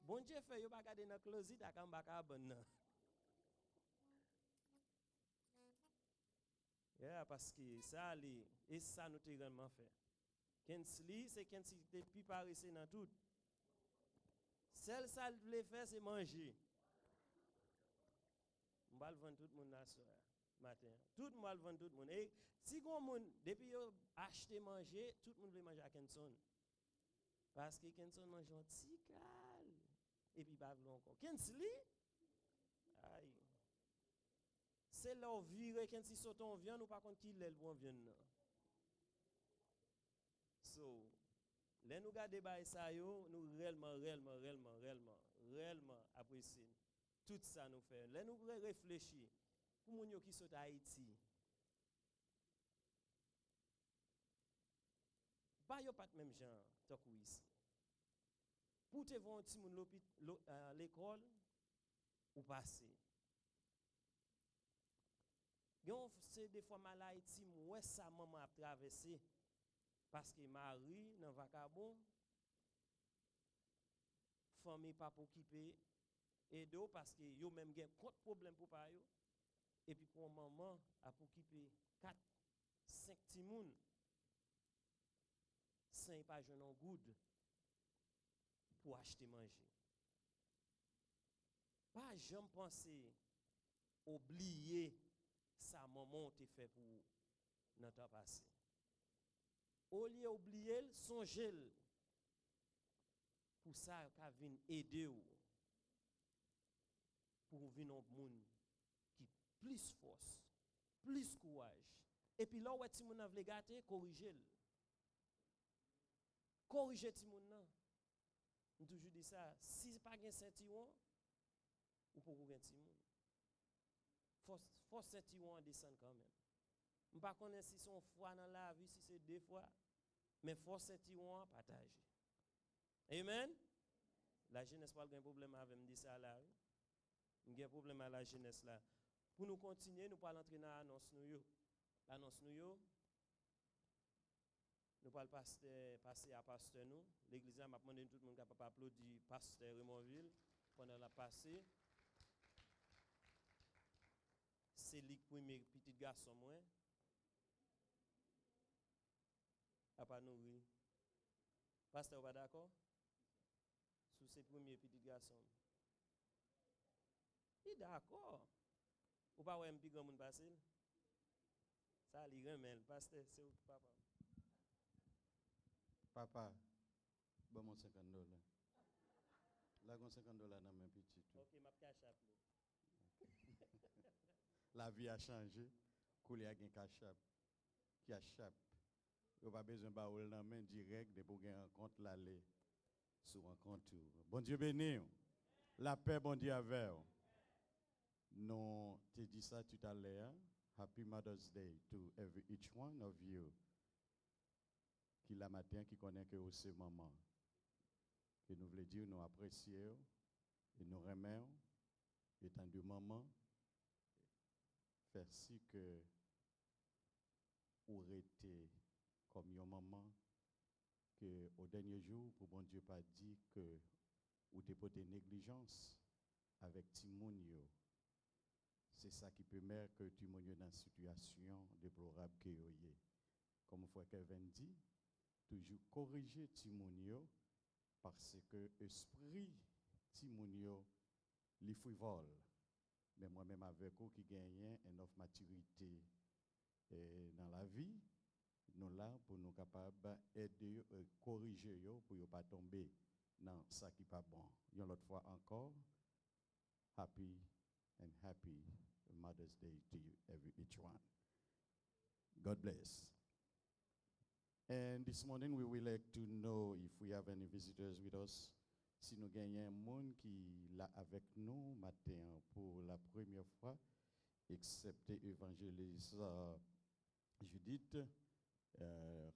Bon Dieu fait yo pas garder dans closet à kan baka bonne. Yeah, parce que ça et ça nous t'ai vraiment fait. Kensli c'est Kensli te pi paressé dans tout. Celle ça le faire c'est manger. On va le vendre tout le monde là soir matin. Tout le monde va vendre tout le monde. Et si gon monde depuis yo acheter manger, tout le monde veut manger à Kenson. Parce que Kenson mange un petit cal et puis pas encore. Kensli aïe. C'est leur vire quand si saute en viande ou pas contre qui l'aile pour en viande. So, les nous garder bail ça yo, nous réellement apprécier tout ça nous fait. Les nous réfléchir pour moun yo qui saute à Haïti. Ba yo pas même genre tant que ici. Pour te voir un petit moun l'école ou passer. C'est des fois mal Haïti, moi ça maman a traversé parce que Marie dans vacabon famille pas pour occuper et do parce que yo même gen compte problème pour pa yo et puis pour maman a pour occuper 4 5 petits moun sans pas jeune en good pour acheter manger. Pas jamais penser oublier ça maman te fait pour notre passé. Au lieu oublier, songez pour ça qu'a vinn aider ou pour venir un monde qui plus force, plus courage. Et puis là où ti moun vle gâter, corriger. Corriger ti moun nan. On toujours dit ça, si pas gen ceinturon, ou pour gen ti moun. Force ceinturon descend quand même. Je ne sais pas si c'est une fois dans la vie, si c'est 2 fois, mais force ceinturon partager. Amen. La jeunesse pas un problème avec me dire ça là. Il y a un problème à la jeunesse là. Pour nous continuer, nous allons entrer dans l'annonce nous. L'annonce nous. Nous allons passer à pasteur nous. L'église m'a demandé tout le monde capable applaudir pasteur Raymondville pendant la passée. C'est lui premier petit garçon moi. A pas nourri. Pasteur pas d'accord? Sous ses premiers petits garçons. Il est d'accord. Ou pas ouais un petit grand monde passer? Ça lui remet pasteur c'est papa. Papa, bon mon $50. Là, $50 dans mes petits. OK, m'a cash up. La vie a changé. Kouli a gen kachap. Qui a chap. Yo pas besoin ba ou nan main direct de pour gen rencontre l'aller sur rencontre. Bon Dieu béni. La paix bon Dieu avec. Non, tu dit ça tout à l'heure. Happy Mother's Day to each one of you. Qui la matin qui connaît que c'est maman. Que nous voulons dire nous apprécions et nous remercions étant de maman. Merci que vous été comme une maman que au dernier jour pour bon Dieu pas dit que vous déposez négligence avec Timoun yo. C'est ça qui permet que Timoun yo dans une situation déplorable que yo yé. Comme frère Kevin dit, toujours corriger Timoun yo parce que esprit Timoun yo li frivole. Mais moi-même avec vous qui gagnent une offre maturité dans la vie, nous là pour nous capables aider, corriger yo pour ne pas tomber dans ça qui pas bon. Une autre fois encore, happy Mother's Day to you, each one. God bless. And this morning we would like to know if we have any visitors with us. Si nous gagnons un monde qui est là avec nous matin pour la première fois, excepté évangéliste Judith.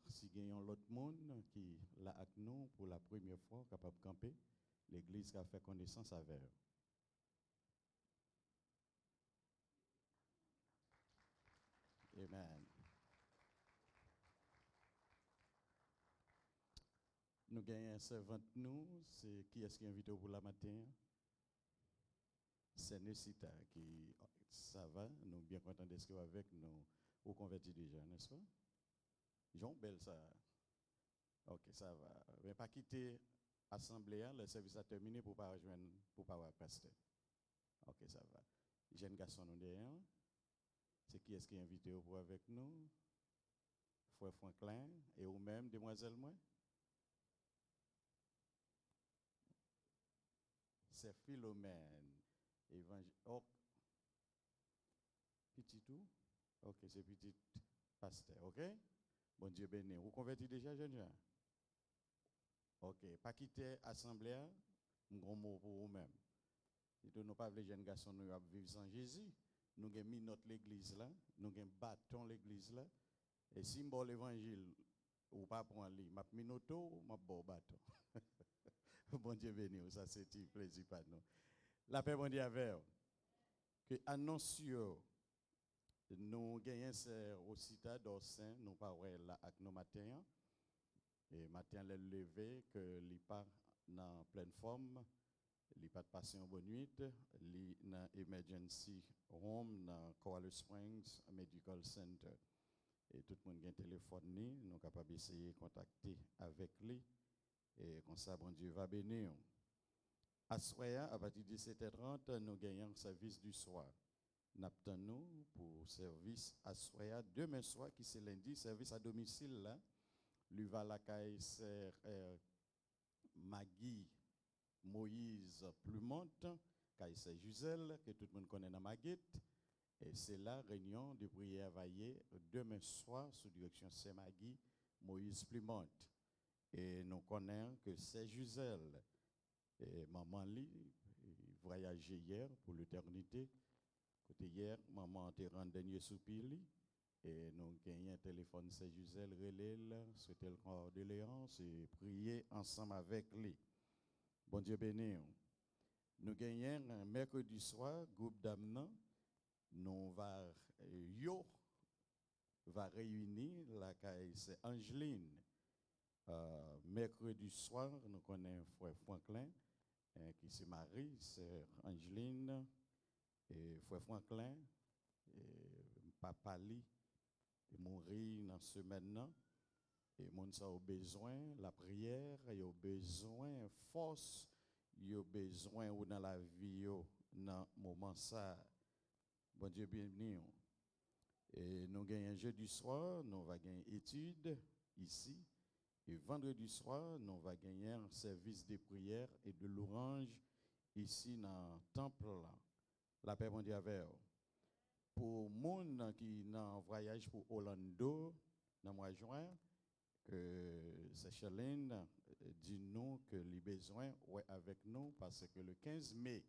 Si gagnons l'autre monde qui l'a avec nous pour la première fois, capable de camper, l'église a fait connaissance avec eux. Amen. Nous gagnons un servant nous, c'est qui est-ce qui est invité pour la matin? C'est Necita qui, ça va, nous bien contents d'être avec nous, au convertis déjà, n'est-ce pas? Jean Belle, ça. Ok, ça va. Mais pas quitter l'assemblée, le service a terminé pour pas rejoindre, pour pas avoir pasteur. Ok, ça va. Jeune garçon, nous derrière. C'est qui est-ce qui est invité pour avec nous? Frère Franklin et vous-même, demoiselle moi? C'est Philomène. Oh, petit tout? Ok, c'est petit pasteur, ok? Bon Dieu béni. Vous convertis déjà, jeune gens? Ok, pas quitter l'assemblée, un gros mot pour vous-même. Si nous pas les jeunes garçons nous vivre sans Jésus, nous avons mis notre l'église là, nous avons bâton l'église là, et si nous l'évangile, ou pas prendre lui, m'a mis notre m'a bon bâton. Bon Dieu béni, ça c'est un plaisir pour nous. La paix, bon Dieu avec vous. Que annoncio, nous gagnons aussi tard d'Orsain, nous parlons là avec nos matins. Et matin, le lever, que l'il pas dans pleine forme, l'il pas de patient bonne nuit, l'il dans emergency room dans Coral Springs Medical Center. Et tout le monde a un téléphone, nous sommes capables d'essayer de contacter avec lui. Et comme ça, bon Dieu va bénir. À soir, à partir de 17h30, nous gagnons service du soir. Nous pour service à soir, demain soir, qui c'est lundi, service à domicile là. Lui va la caille, c'est Maggie Moïse Plumonte, caille c'est Gisèle, que tout le monde connaît dans Maguette. Et c'est la réunion de prière vaillée demain soir sous direction Saint Maggie Moïse Plumonte. Et nous connaissons que c'est Gisèle. Et maman Li voyageait hier pour l'éternité. Côté hier, maman a rendu dernier soupir. Et nous gagnons un téléphone, c'est Gisèle Relel, c'était le corps de Léance et prier ensemble avec lui. Bon Dieu béni. Nous gagnons un mercredi soir, groupe d'Amnan, nous va réunir, la c'est Angeline. Mercredi soir, nous connaissons frère Franklin, qui se marie, c'est Angeline, et frère Franklin, et papa Li. Et mourir dans ce maintenant, et mon ça a besoin la prière, il a besoin force, il a besoin ou dans la vie dans moment ça. Bon Dieu bienvenue. Et nous gagnons jeudi soir, nous va gagner études ici, et vendredi soir, nous va gagner un service de prière et de l'orange ici dans le temple là. La paix bon Dieu avec vous. Pour les qui sont voyage pour Orlando, dans le mois de juin, que Céline dit nous que les besoins ouais avec nous parce que le 15 mai,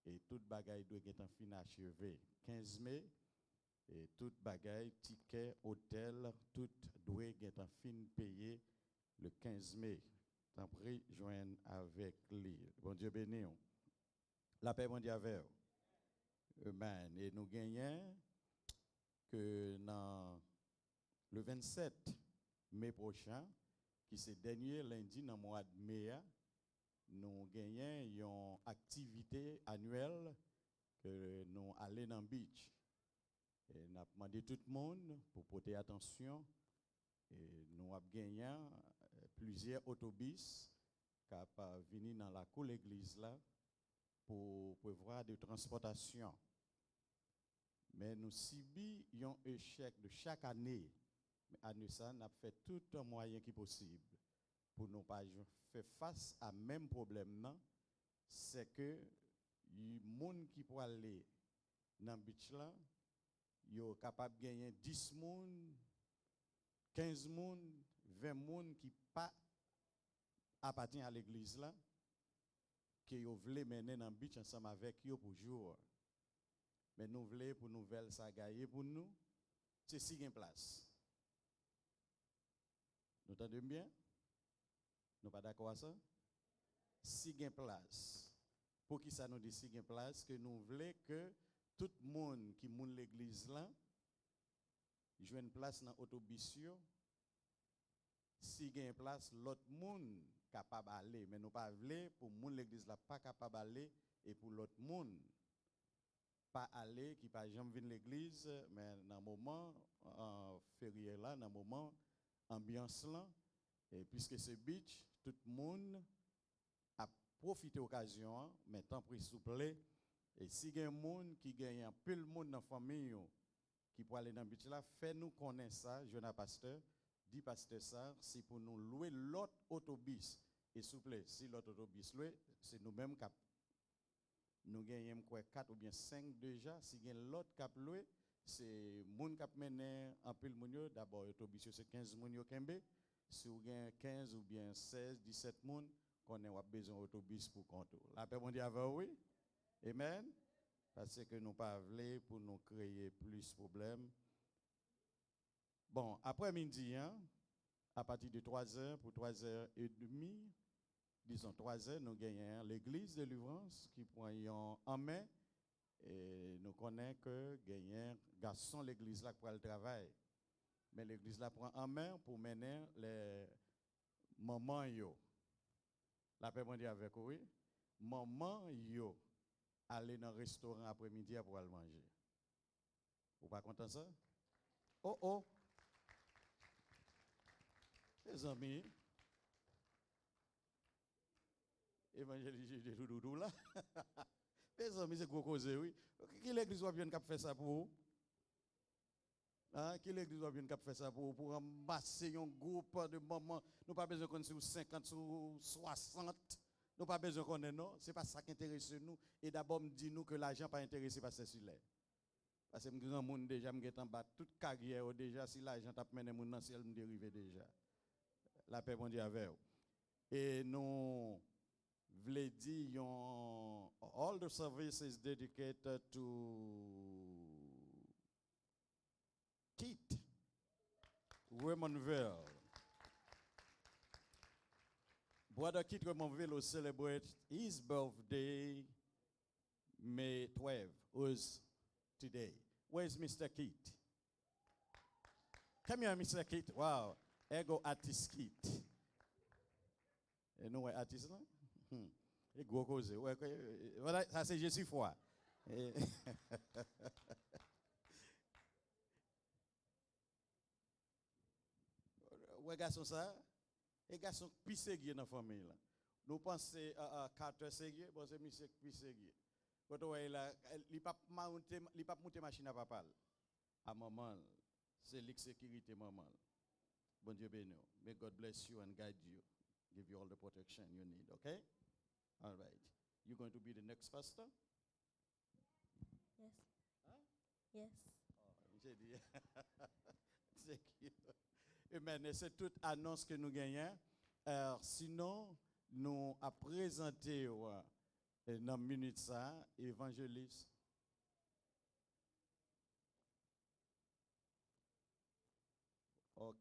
et toute bagaille doit être fin achevé. 15 mai, et toute bagaille, ticket, hôtel, tout doit être fin payé le 15 mai. T'en prie, joindre avec lui. Bon Dieu béni. La paix, bon Dieu avec vous. Amen. Et nous gagnons que dans le 27 mai prochain, qui c'est dernier lundi dans le mois de mai, nous gagnons une activité annuelle que nous allons dans le beach. Et nous avons demandé tout le monde pour porter attention. Et nous avons gagné plusieurs autobus qui sont venus dans la cour de l'église là pour prévoir de transportation. Mais nous subissons un échec de chaque année. Mais année ça, nous avons fait tout un moyen qui est possible pour ne pas faire face à même problème. C'est que les gens qui peuvent aller dans le beach là, ils sont capables de gagner 10 personnes, 15 personnes, 20 personnes qui pas appartiennent à l'église là, qui veulent mener dans le beach ensemble avec eux pour jour. Mais nous voulons pour nouvelle ça gagner pour nous, c'est si gain place. Nous entendons bien? Nous pas d'accord à ça? Si gain place. Pour qui ça nous dit si gain place? Que nous voulons que tout le monde qui monte l'église là, joue une place dans l'autobus. Si gain place, l'autre monde capable d'aller. Mais nous pas voulons pour monde l'église là pas capable d'aller et pour l'autre monde pas aller qui pas jamais venir l'église mais dans moment férié là dans moment ambiance là et puisque c'est beach tout le monde a profité occasion mais tant pris souple et si il y a un monde qui gagne un peu le monde dans famille qui pour aller dans beach là fait nous connaître ça jeune pasteur dit pasteur ça c'est pour nous louer l'autre autobus et souple si l'autre autobus loué c'est nous-mêmes qui nous gagnons quoi 4 ou bien 5 déjà si gagne l'autre cap loué c'est moun cap mener en pile moun yo d'abord autobus c'est 15 moun yo kembe si vous gagne 15 ou bien 16 17 moun qu'on a besoin autobus pour compte la paix bon Dieu avec oui amen parce que nous pas voulons pour nous créer plus de problèmes bon après midi hein, à partir de 3h pour 3h30 disons 3h, nous gagnons l'église de Livrance qui prend en main et nous connaissons que gagnons garçon l'église là pour le travail. Mais l'église là prend en main pour mener les mamans yo. La paix mondiale avec oui. Maman yo aller dans le restaurant après-midi pour aller manger. Vous pas content ça? Oh oh. Les amis évangéliser de doudou là. Les amis, c'est gros cause, oui. Qui l'église va bien cap faire ça pour vous? Hein? Qui l'église va bien cap faire ça pour vous? Pour ramasser un groupe de mamans. Nous pas besoin qu'on soit 50 ou 60. Nous pas besoin qu'on ait non. C'est pas ça qui intéresse nous. Et d'abord, me dit nous que l'argent pas intéressé par celui-là. Parce que grand monde déjà me en bas toute carrière déjà si l'argent t'a mené mon dans ciel me dérivé déjà. La paix bon Dieu avec vous. Et nous vle di all the service is dedicated to Keith Ramonville. Brother Keith Ramonville will celebrate his birthday May 12, was today. Where's Mr. Keith? Come here, Mr. Keith. Wow, ego artist Keith. Et nous, artiste là? Et gros cause. Voilà, ça c'est Jésus foi. Ouais, garçon ça. Et garçon pisségué dans la famille là. Nous pensons à 4 ségué, bon c'est monsieur pisségué. Quand on est là, il pas monter machine à papa. À maman, c'est l'exsécurité maman. Bon Dieu béni. May God bless you and guide you. Give you all the protection you need, okay? All right. You're going to be the next pastor? Yes. Huh? Yes. Oh, j'ai dit. Thank you. Amen. Et c'est toute annonce que nous gagnons. Sinon, nous a présenté dans une minute ça, évangéliste. Okay.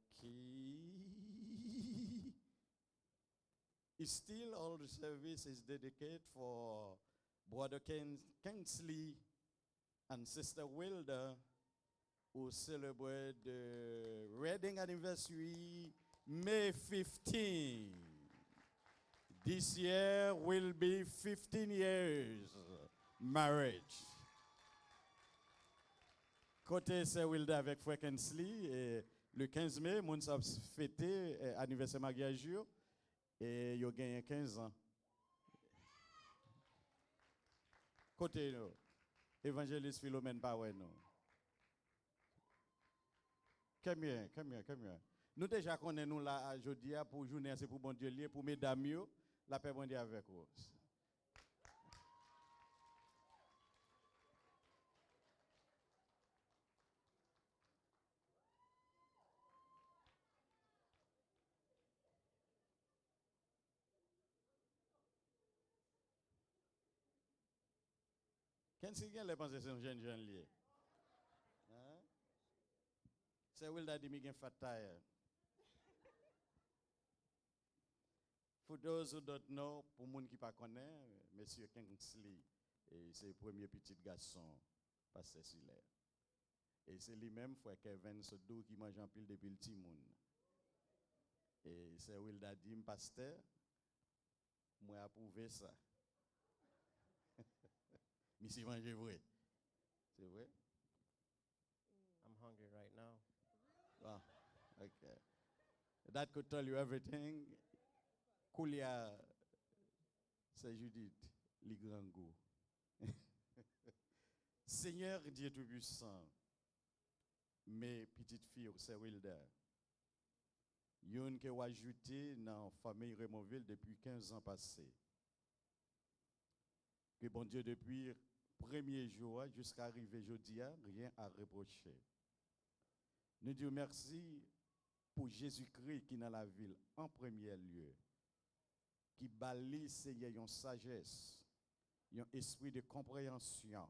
Still, all the service is dedicated for Brother Kingsley and Sister Wilder, who celebrate the wedding anniversary May 15. This year will be 15 years marriage. Côté c'est Wilder avec Frère Kingsley, et le 15 mai, nous avons fêté l'anniversaire mariage. Et il a gagné 15 ans. Côté nous, évangéliste Philomène Paoué nous. Combien. Nous déjà connaissons nous là aujourd'hui pour journée c'est pour bon Dieu lié pour mesdames la paix bon Dieu avec vous. Qu'est-ce que les pensées sont jeunes liés? Hein? C'est Wilda dit que fat tire. For those who don't know, pour les gens qui ne connaissent pas, Monsieur Kingsley, c'est le premier petit garçon passé sur l'air. Et c'est lui-même, frère Kevin Sodou, qui mange en pile depuis le petit monde. Et c'est Wilda dit, pasteur, moi approuvé ça. Mais c'est manger vrai. C'est vrai? I'm hungry right now. Ah, okay. That could tell you everything. Koulia, c'est Judith, les grands goûts. Seigneur Dieu Tout-Puissant, mes petites filles, c'est Wilder. Yon qui a ajouté dans la famille Rémonville depuis 15 ans passés. Que bon Dieu, depuis le premier jour jusqu'à arriver aujourd'hui, rien à reprocher. Nous disons merci pour Jésus-Christ qui est dans la ville en premier lieu, qui balise Seigneur une sagesse, un esprit de compréhension,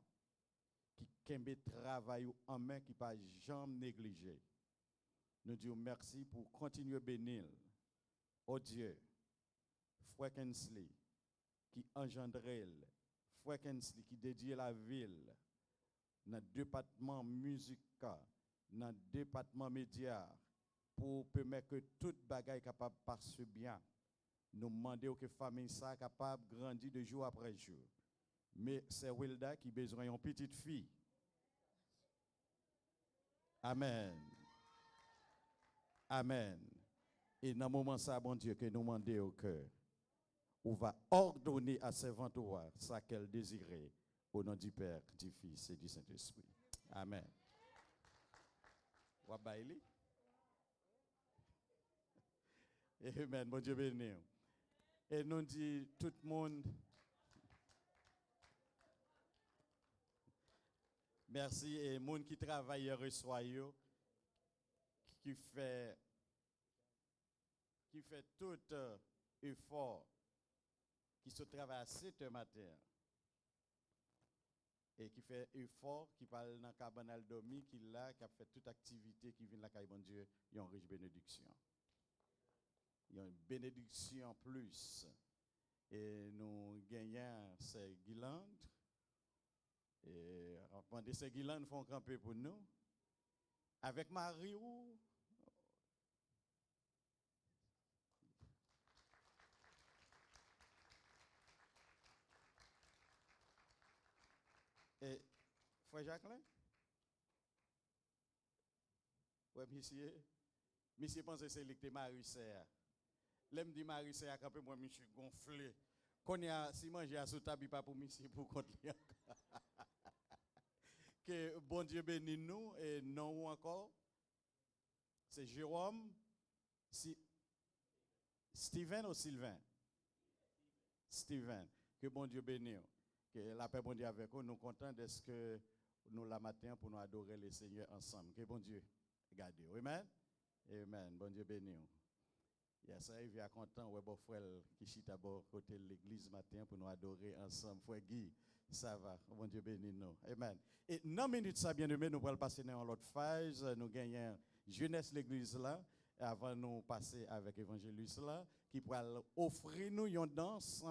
qui kembe travail en main qui pas jamais négligé. Nous disons merci pour continuer à bénir, oh Dieu, Frère Kensley, qui engendrait, Frère Kensley, qui dédié la ville, dans le département musical, dans le département média, pour permettre que toute bagaille capable de passer bien. Nous demandons que la famille soit capable de grandir de jour après jour. Mais c'est Wilda qui a besoin d'une petite fille. Amen. Amen. Et dans le moment ça, bon Dieu, que nous demandons au cœur, on va ordonner à ses ventoirs ça qu'elle désirait, au nom du Père, du Fils et du Saint-Esprit. Amen. Wabaili. Amen. Bon Dieu béni. Et nous dit tout le monde. Merci. Et les gens qui travaillent reçoit qui fait tout effort, qui se travaille à 7 heures matin. Et qui fait effort, qui parle dans la cabane dormi, qui là, qui a fait toute activité, qui vient là, qui bon Dieu, il y a une riche bénédiction. Il y a une bénédiction plus. Et nous gagnons ces guirlandes. Et pendant ces guirlandes font camper pour nous. Avec Marie ou et Frère Jacqueline? Oui, monsieur pense que c'est l'électé Marie-Serre. L'aime dit Marie-Serre a campé, moi, monsieur gonflé. Qu'on y a, si manger à sous table, pas pour monsieur pour compte. Que bon Dieu bénisse nous et non encore. C'est Jérôme, Steven ou Sylvain? Steven. Que bon Dieu bénisse. Que la paix bon Dieu avec nous. Nous sommes contents de ce que nous la matin pour nous adorer le Seigneur ensemble. Que bon Dieu garde. Amen. Amen. Bon Dieu bénisse. Yes, il est content, ouais, bon frère qui chita à côté de l'église matin pour nous adorer ensemble. Frère Guy, ça va. Bon Dieu bénisse nous. Amen. Et dans minutes, ça bien aimé, nous allons passer dans l'autre phase. Nous gagnons jeunesse l'église là. Avant nous passer avec évangéliste là, qui pourra offrir nous une danse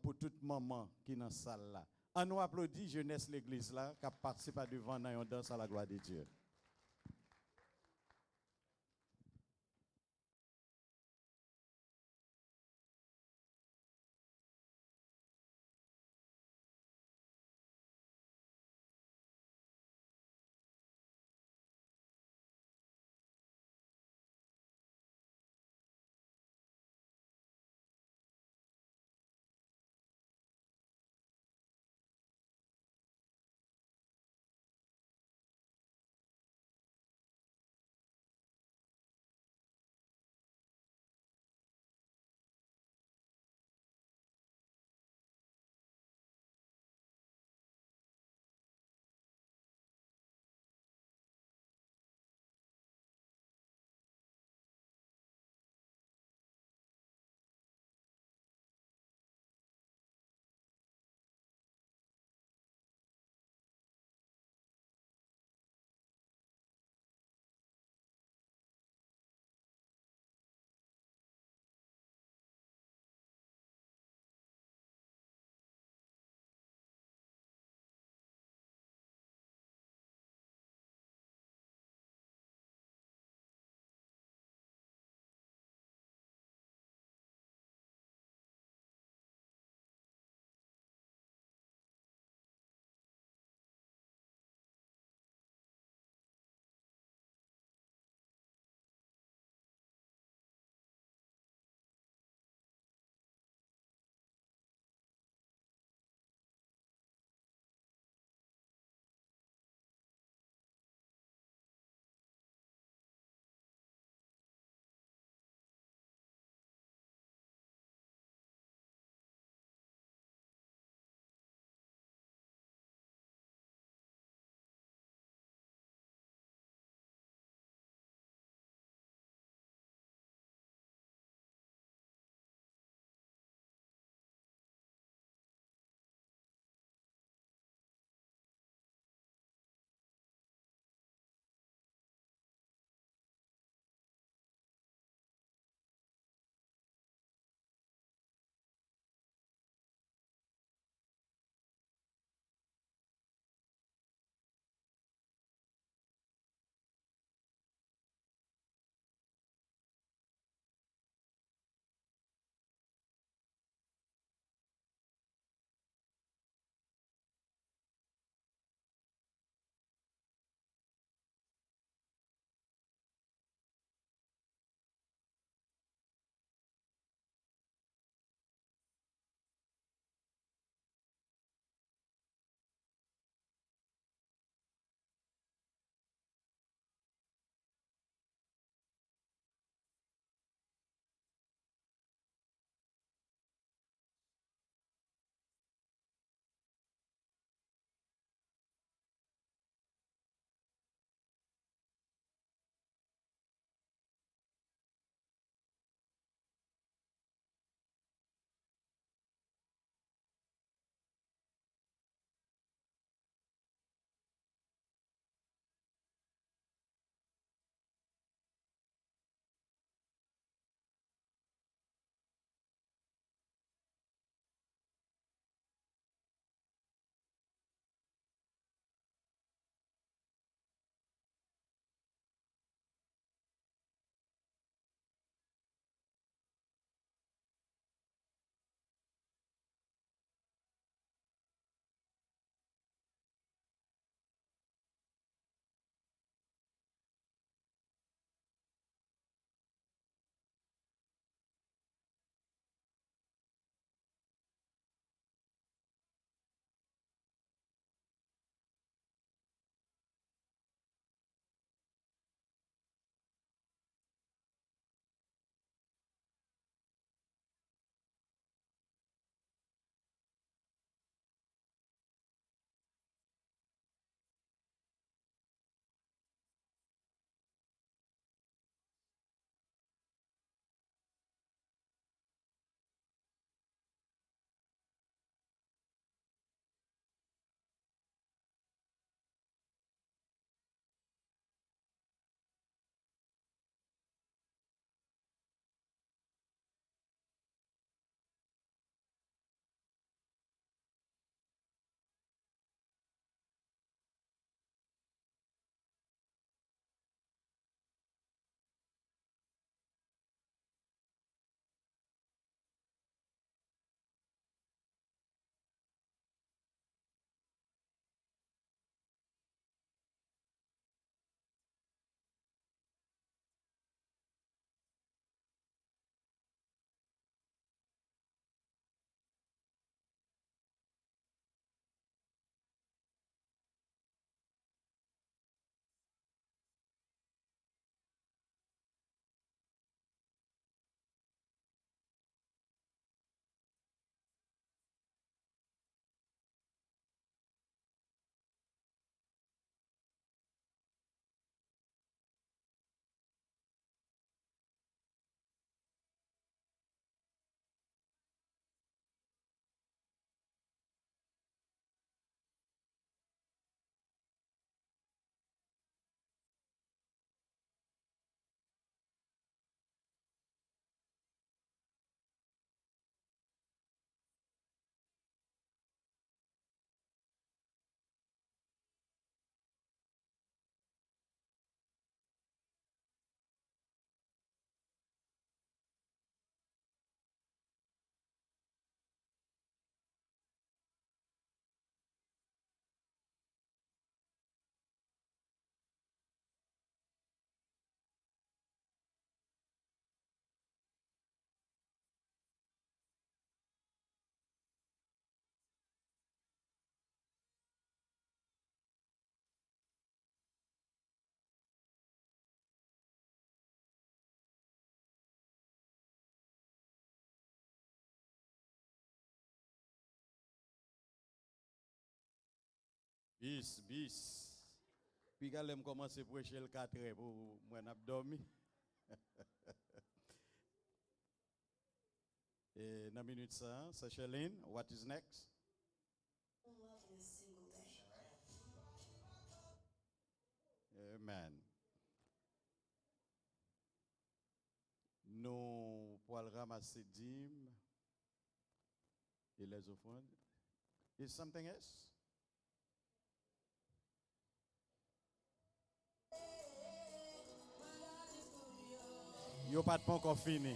pour tout moment qui est dans la salle là. On nous applaudit jeunesse l'église là, qui participe devant dans une danse à la gloire de Dieu. Bis. Puis quand je commence à prêcher le 4 heures pour moi dormi. Et dans minute ça, c'est Sherlyn, what is next? Amen. Nous pourrons ramasser dîmes et les offrandes. Is something else? Yo pas encore fini.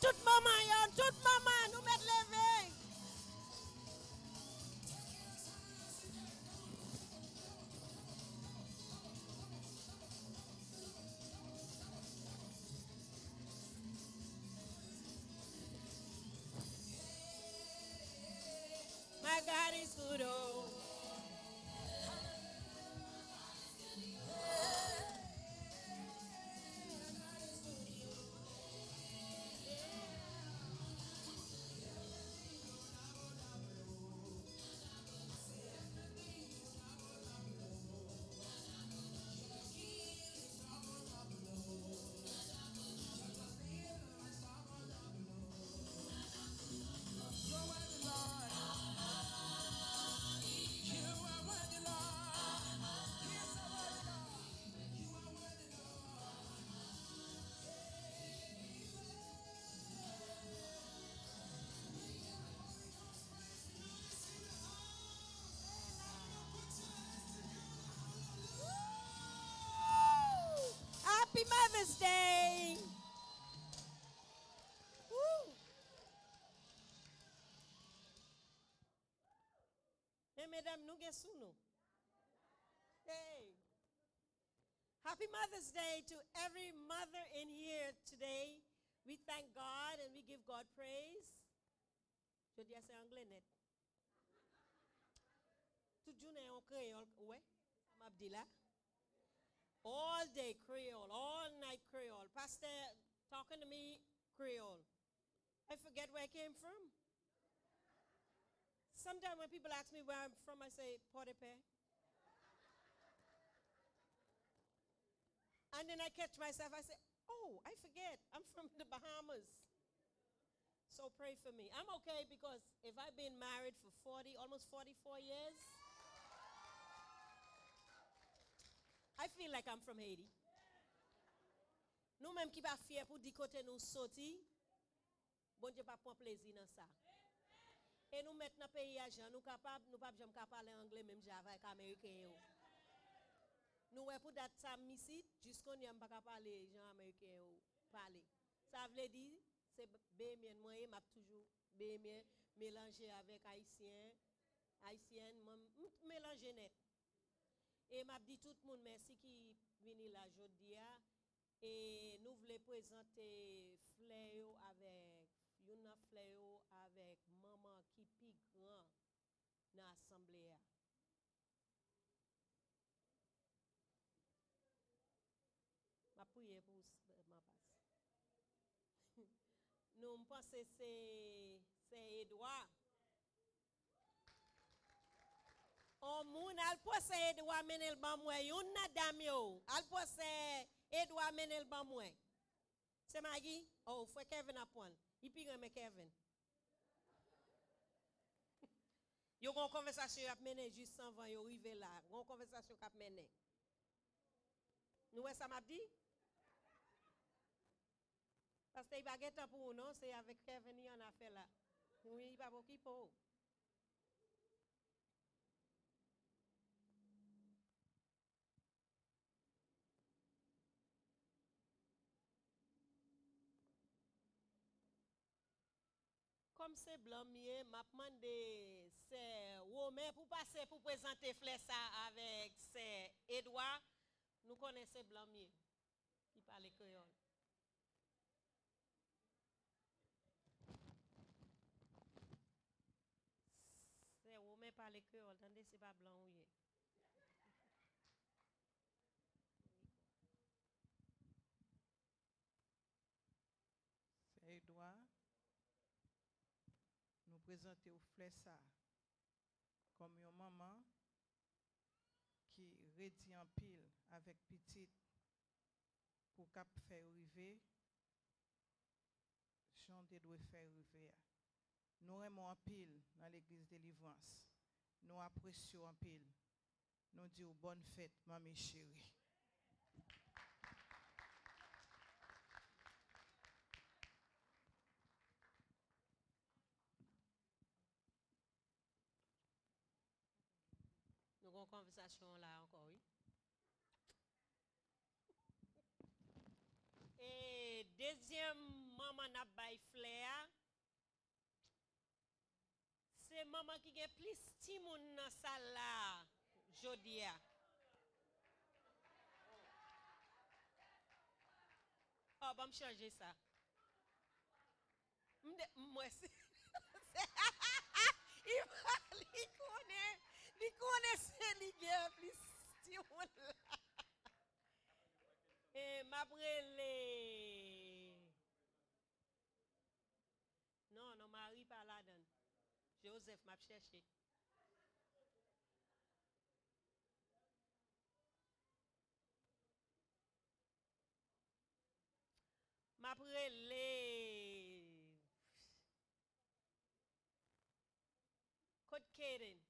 Toute maman, nous mettre lever. My God is good, oh. Mother's Day. Woo. Hey, mesdames, nous sommes sous nous. Hey. Happy Mother's Day to every mother in here today. We thank God and we give God praise. Je dis à c'est anglais net. Tout journée en créole, ouais, m'a dit là. All day Creole, all night Creole. Pastor talking to me Creole. I forget where I came from. Sometimes when people ask me where I'm from, I say Port-au-Prince. And then I catch myself, I say, oh, I forget. I'm from the Bahamas. So pray for me. I'm okay because if I've been married for almost 44 years, I feel like I'm from Haiti. Nous même qui pas fier pour dire côté nous sorti, bon Dieu pas prendre plaisir dans ça. Et nous mettre dans pays agent, nous capable, nous pas jamais capable parler anglais même Java avec américain yo. Nous ouais pour date ça ici jusqu'on n'y a pas parler gens américains yo parler. Ça veut dire c'est bien moi m'a toujours bien mélanger avec haïtienne mélanger net. Et m'a dit tout le monde merci qui venu là aujourd'hui et nous voulons présenter Fléau avec Yuna Fléau avec maman qui plus grand dans l'assemblée. Ma prière pour ma passe. Nous pensons c'est Edouard. On moun al pose Edouard menel ban mwen yon na dam yo. Al pose Edouard menel ban mwen. C'est Maggie? Oh, faut Kevin apon. Il pi reme Kevin. Yo gon conversation ap mené juste avant yo rive là. Gon conversation k'ap mené. Nou wè ça m'a dit? Parce que il va gêter pour non, c'est avec Kevin y en a fait là. Oui, il va beaucoup pour. Comme c'est blanc mieux, m'a demandé c'est Romain pour passer pour présenter Flessa avec c'est Edouard. Nous connaissons blanc mieux qui parle créole. C'est Romain parle créole, attendez c'est pas blanc ou yé. C'est Edouard. Nous présenter au Flessa comme une maman qui rédit en pile avec petite pour cap faire arriver Jean de doit faire arriver. Nous aimons en pile dans l'église de délivrance. Nous apprécions en pile. Nous disons bonne fête mamie chérie. Nous avons une conversation là encore, oui. Et deuxième maman n'a pas flair. C'est maman qui a plus de monde dans la salle là, Jodia. Oh, va me changer ça. Moi, c'est. Il connaît c'est qui a plus de monde là. Et m'abrele. Non, Marie pas là-dedans. Joseph m'a cherché. M'abrele. Code Kaden.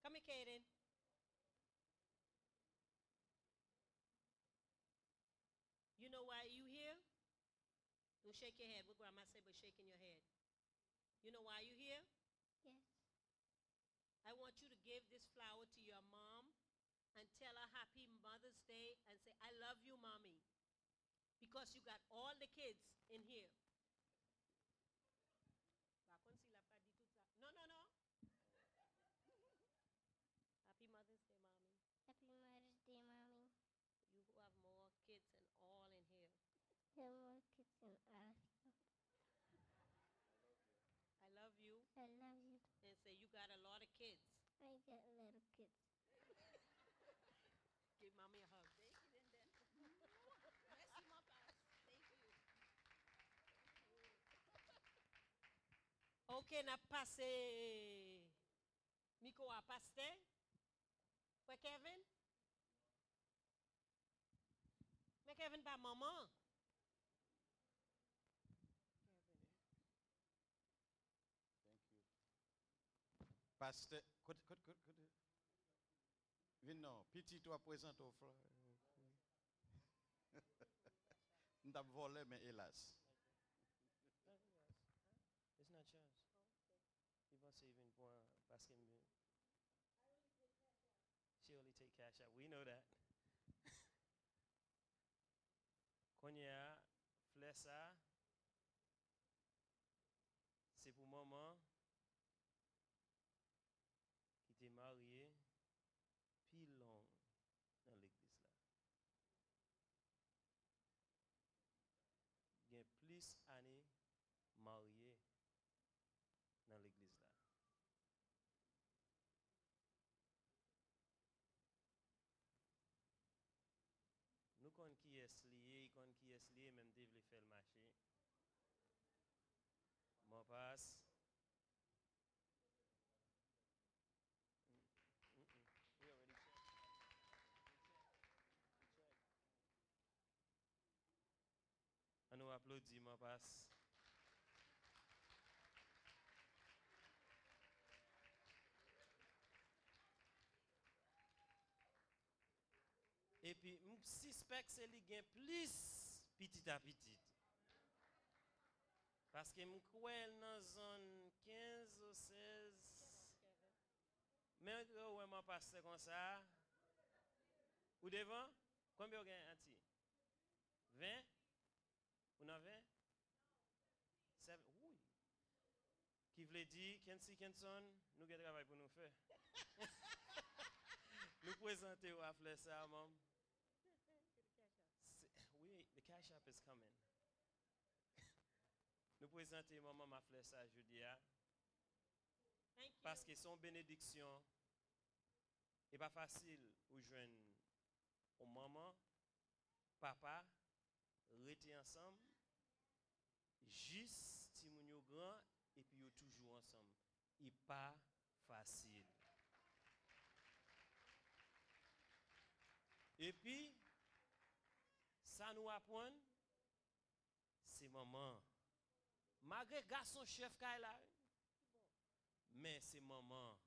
Come here, Kaden. You know why you here? Don't shake your head. What grandma said, but shaking your head. You know why you're here? Yes. I want you to give this flower to your mom and tell her Happy Mother's Day and say, I love you, Mommy. Because you got all the kids in here. No, no, no. Happy Mother's Day, Mommy. Happy Mother's Day, Mommy. You who have more kids and all in here. There are more kids than us. I love you. I love you. And say, you got a lot of kids. I got little kids. Give Mommy a hug. Thank you, Merci, mon père. Thank you. Ok, n'a passé micro à pasteur. Ouais, Kevin? Mais Kevin, pas maman. Pasteur, Viens non, petit toi présente au frère. Nous t'avons volé, mais hélas. It's not yours. You must even pour parce que she only take cash out. We know that. Konya, flessa, c'est pour maman qui t'est mariée puis long dans l'église là. Il y a plus d'années mariée dans l'église là. Nous connaissons qui est lié, même Dave le fait le marché. Mon passe. We already checked. On nous applaudit, mon passe. Et puis, je suspecte que c'est lui qui plus petit à petit. Parce que je crois dans la zone 15 ou 16. Mais quand je passe comme ça, ou devant, combien vous avez anti? 20? Ou 20? 7? Oui. Qui veut dire, Kensi Kenson, nous avons un travail pour nous faire. Nous présentons à Flessa, maman. Oui, the cash app is coming. Nous présentons maman ma Flessa jeudi. Parce que son bénédiction n'est pas facile aux jeunes, aux mamans, papa, rester ensemble, juste si nous sommes grands et puis toujours ensemble. Et pas facile. Et puis, ça nous apprend, c'est maman. Malgré garçon chef Kaila, mais c'est maman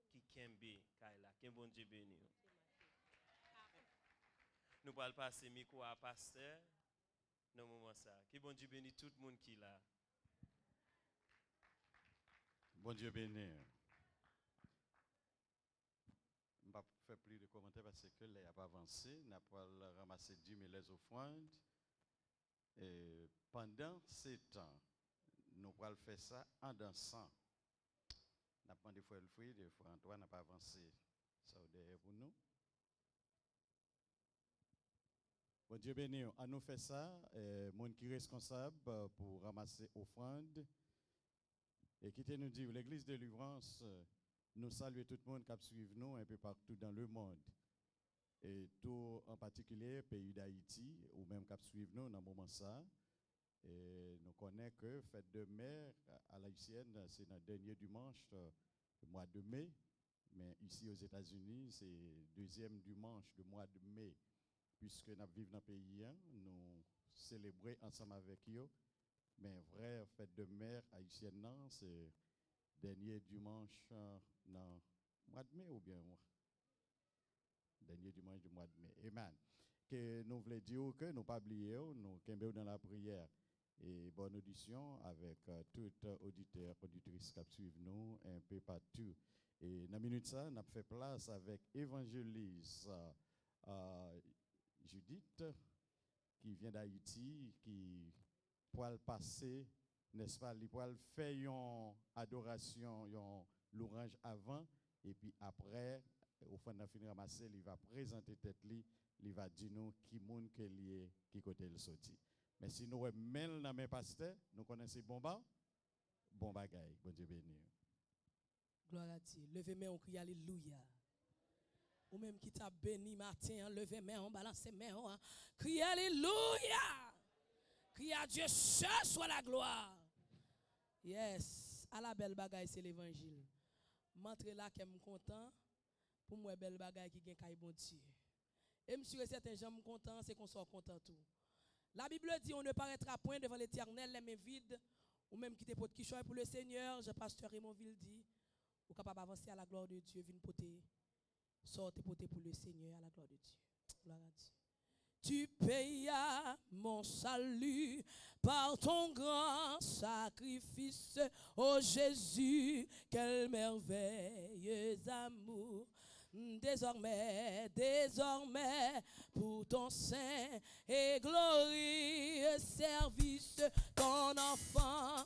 qui kembe Kaila. Que bon Dieu béni. Nous allons passer micro à pasteur dans le moment ça. Que bon Dieu béni tout le monde qui est là. Bon Dieu béni. Je ne vais pas faire plus de commentaires parce que là, il n'y a pas avancé. Nous allons ramasser 10 000 les offrandes. Et pendant ces temps, nous allons faire ça en dansant. Nous avons des fois le fruit, des fois Antoine n'a pas avancé. Ça derrière pour nous. Bon Dieu béni, à nous faire ça, monde qui est responsable pour ramasser offrandes. Et qui nous dit, l'église de Livrance, nous saluons tout le monde qui suit nous un peu partout dans le monde. Et tout en particulier, pays d'Haïti, ou même qui suivent nous dans le moment ça. Et nous connaissons que fête de mer à l'haïtienne, c'est dans le dernier dimanche du mois de mai. Mais ici aux États-Unis, c'est le deuxième dimanche du mois de mai. Puisque nous vivons dans le pays, nous célébrons ensemble avec eux. Mais vrai fête de mer haïtienne, c'est le dernier dimanche dans le mois de mai ou bien dernier dimanche du mois de mai. Amen. Que nous voulons dire que nous ne pas oublier, nous sommes dans la prière. Et bonne audition avec tout auditeur, auditrice qui suivent nous un peu partout. Et dans la minute ça, on a fait place avec évangéliste Judith qui vient d'Haïti, qui pour le passer, n'est-ce pas, il pour faire une adoration, une louange avant, et puis après, au fin de finir ramasser, il va présenter tête li, il va dire nous qui monde que lié, qui côté le sorti. Mais si nous mêlons dans mes pasteurs, nous connaissons bon bagaille, bon Dieu béni. Gloire à Dieu. Levez main, on crie alléluia. Ou même qui t'a béni matin, levez main, on balance main, on crie alléluia. Crie à Dieu, seul soit la gloire. Yes, à la belle bagaille, c'est l'évangile. M'entre là que suis content pour moi belle bagaille qui gagne kay bon Dieu. Et monsieur certains gens me content, c'est qu'on soit content tout. La Bible dit on ne paraîtra point devant l'Éternel les mains vides ou même quitter pour qui choix pour le Seigneur. Je pasteur Raymondville dit ou capable avancer à la gloire de Dieu, vinn poter sortez poter pour le Seigneur à la gloire de Dieu. Gloire à Dieu. Tu payas mon salut par ton grand sacrifice, ô Jésus, quel merveilleux amour. Désormais, pour ton saint et glorieux service, ton enfant,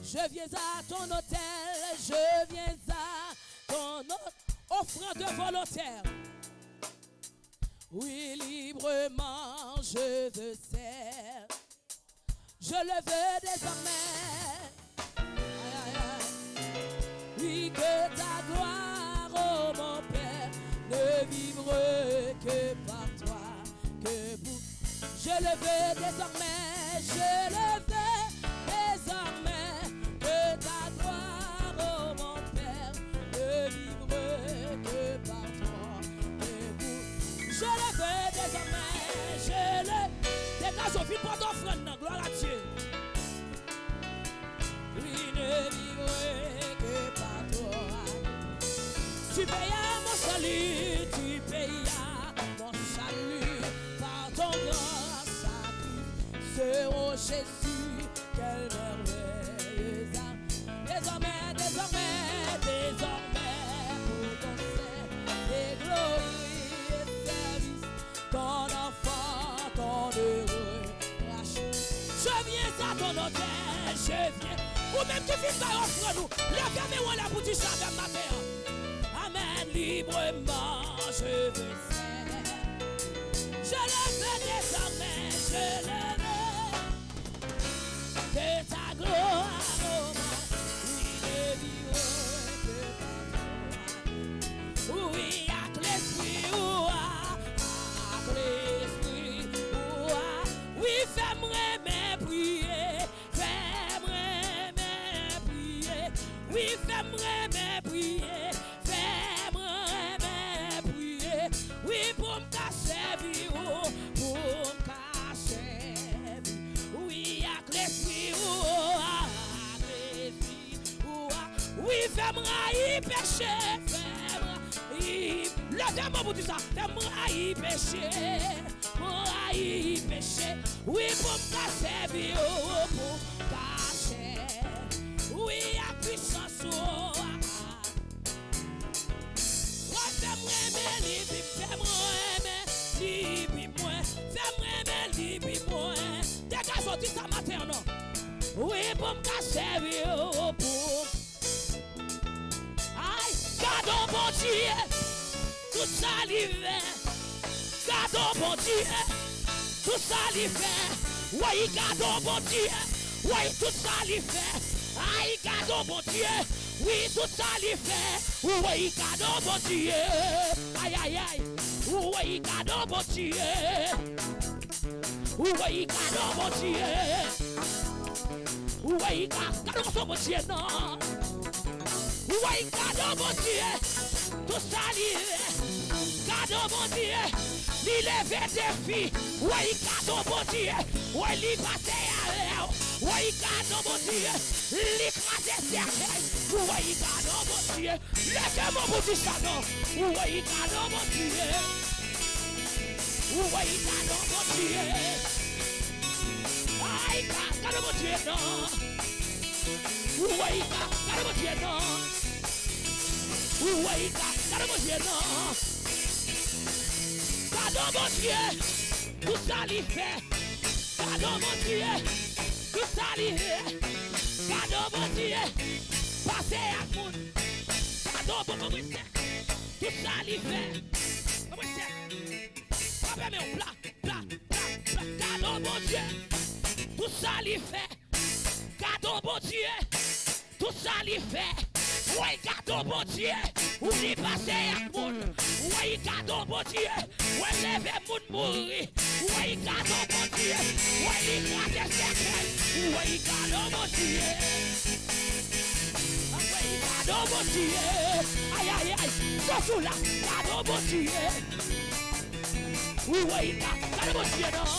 je viens à ton autel, je viens à ton offrande volontaire. Oui, librement je te sers, je le veux désormais. Oui, que ta gloire, oh mon Père, ne vivre que par toi, que vous. Je le veux désormais, je le veux désormais, que ta gloire, oh mon Père, ne vivre que par toi, que vous. Je le veux désormais, je le dégage au vide pour t'offrir, gloire à Dieu. Oui, ne vivre que par toi. Tu payas mon salut, tu payas mon salut par ton grand sacrifice, oh Jésus, quel merveilleux amour. Désormais, pour ton saint et glorieux service, ton enfant, ton heureux rachat. Je viens à ton hôtel, je viens. Ou même qui vit par offre nous, levez-moi la boutique chaque matin. Amen, librement, je veux faire. Je le veux désormais, je le veux. Que ta gloire, oh mon, oui, ne vivre que par toi. Oui, avec l'esprit, avec l'esprit, oui, fais-moi mes prières. Oui, fais-moi mes prières, fais-moi mes prières. Oui, pour me cacher vie, pour me cacher vie. Oui, avec l'esprit, avec l'esprit. Oui, fais-moi y pécher, fais-moi y. Levez-moi pour dire ça, fais-moi y pécher, moi y pécher. Oui, pour me cacher vie, pour me cacher. Oui, à puissance. Dégage ça matin, non? Oui, pour me cacher, pour. Aïe, gardons bon Dieu, tout ça l'hiver. Gardons bon Dieu, tout ça l'hiver. Oui, gardons bon Dieu, oui, tout ça l'hiver. Aïe, cadeau bon Dieu, oui, tout ça l'y fait. Oui, cadeau bon Dieu, aïe, aïe, aïe. Oui, cadeau bon Dieu. Oui, cadeau bon Dieu. Oui, cadeau bon Dieu, non. Oui, cadeau bon Dieu, tout ça l'y fait. Cadeau bon Dieu, l'y lève des filles. Oui, cadeau bon Dieu, oui, l'y passe à l'air. Oui, cadeau bon Dieu. L'écraser cercueil, oui, cadeau mon Dieu, levez-moi pour dire ça non, oui, cadeau mon Dieu, oui, cadeau mon Dieu, Gardez mon Dieu, non. Ouais, gardez mon Dieu, non. Ouais, gardez mon Dieu, non. Gardez mon Dieu, tout ça l'y fait. Gardez mon Dieu, tout ça l'y fait. Gardez mon Dieu, passez à tout. Gardez mon Dieu, tout ça l'y fait. Comment c'est? Pas même plat. Gardons mon Dieu, tout ça l'y fait. Gardons mon Dieu, tout ça l'y fait. Oui, gardons mon Dieu, oublie passer à monde. Oui, gardons mon Dieu, oui, levez mon mourir. Oui, gardons mon Dieu, oui, l'écraser cercueil. Oui, gardons mon Dieu. Oui, gardons mon Dieu. Aïe, aïe, aïe, surtout là, gardons mon Dieu. Oui, gardons mon Dieu, non.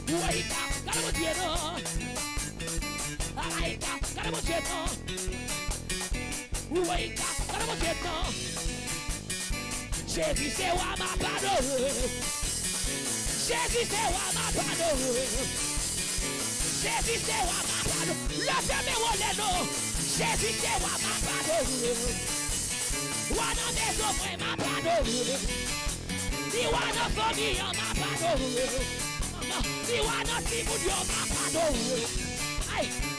Oui, gardons mon Dieu, non. Aïe, gardons mon Dieu, non. Oui, gardons mon Dieu, non. Jésus, c'est moi ma pardon. Jésus, c'est moi ma pardon. Jésus, c'est moi ma pardon. Levez-moi les noms. Jésus, c'est moi ma pardon. Wana maison, moi ma pardon. Di wana famille, ma pardon. Di wana Timothée, ma pardon.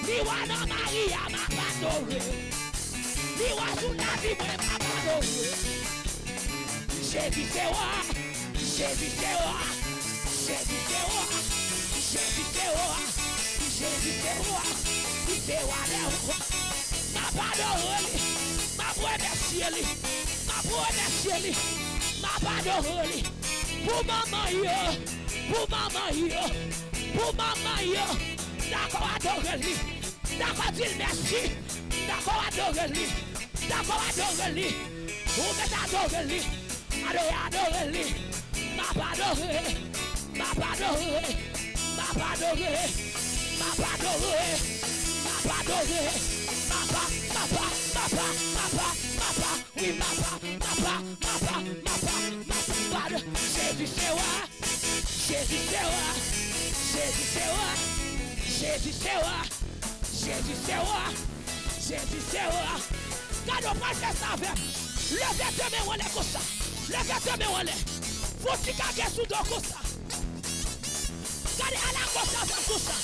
Di wana Maria, ma pardon. Di wana la vie, moi ma pardon. Jésus, c'est moi. Jésus, c'est moi. Jésus, c'est moi. Jésus, c'est moi. Jésus, c'est moi. C'est moi, ma pardon. Ma bonne chérie. Ma bonne chérie. Ma pardon. Pour maman, pour maman, pour maman, d'accord, adore-lui. D'accord, dis merci. D'accord, adore-lui. D'accord, adore-lui. Vous mettez adore-lui. Adore-lui. Ma pardon. Ma pardon. Ma pardon. Ma pardon. Ma pardon. Papa, oui, papa. Jésus, c'est moi. Jésus, c'est moi. Jésus, c'est moi. Jésus, c'est moi. Jésus, c'est moi. Jésus, c'est moi. Quand on prend ça avec, levez tes mains, on est comme ça. Levez tes mains, on est. Faut-il qu'à sous dos comme ça. Regardez à la gauche avec comme ça.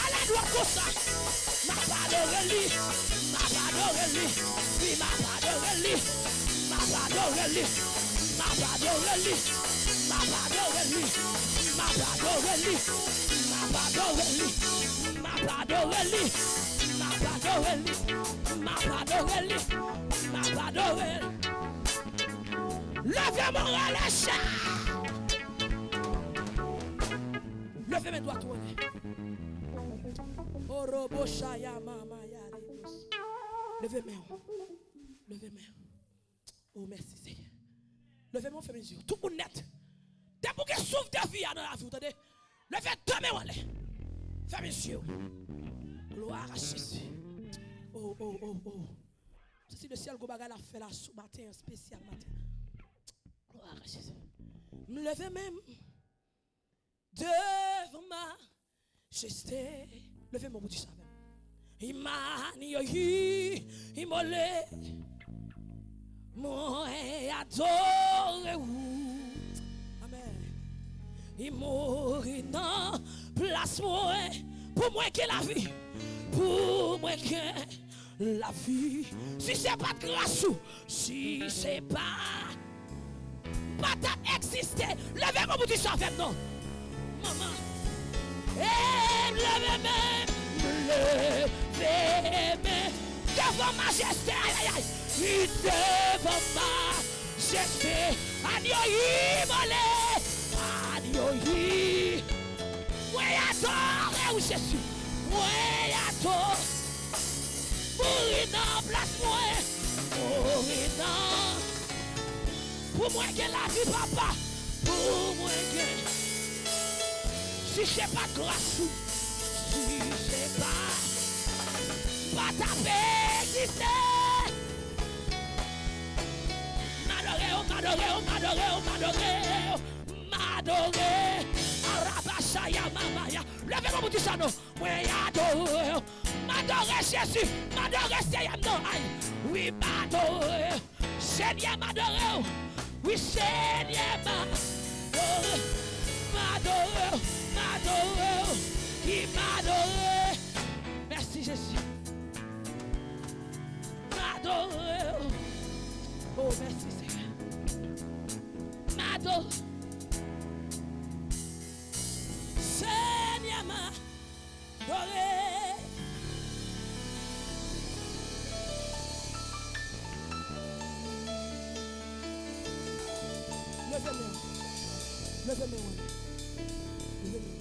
À la droite comme ça. Ma pardon-lui, ma pardon-lui, oui, ma pardon-lui, ma pardon-lui, ma pardon-lui, ma pardon-lui, ma pardon-lui, ma pardon-lui, ma pardon-lui, ma pardon-lui, ma pardon-lui, ma pardon-lui. Levez mon relâche. Levez mes doigts tournés. Levez-moi. Levez-moi. Oh, merci Seigneur. Levez-moi, fermez les yeux. Tout le monde net. Dès que vous souffrez de vie dans la vie, vous entendez? Levez deux mains. Fermez les yeux. Gloire à Jésus. Oh. C'est le ciel que vous avez fait là ce matin, spécial matin. Gloire à Jésus. Me levez même devant ma majesté. Levez-moi, vous dites ça même. Imani imole moi adore ou amen. Il mourit dans place moi pour moi que la vie, pour moi que la vie. Si c'est pas de grâce ou si c'est pas ta exister, levez-moi vous dites ça avec non maman. Levez-moi. Levez-moi devant majesté, aïe aïe, devant majesté, agnoï, molé, agnoï, oui, adore, où Jésus, oui, adore, mourir dans place, mourir dans, pour moi que la vie, papa, pour moi que, si c'est pas grâce, si c'est pas ta paix exister. M'adorer, Shaya Mamaya. Levez-moi pour tout ça, non. Moi, adore. M'adorer Jésus. M'adorer Seigneur. Non, aïe. Oui, m'adorer. Seigneur, m'adorer. Oui, Seigneur, m'adorer. M'adorer. M'adorer. Il m'adorer. Merci, Jésus. M'adorer. Oh, merci, Seigneur. M'adorer. Seigneur, m'adorer. Levez-moi. Levez-moi. Levez-moi.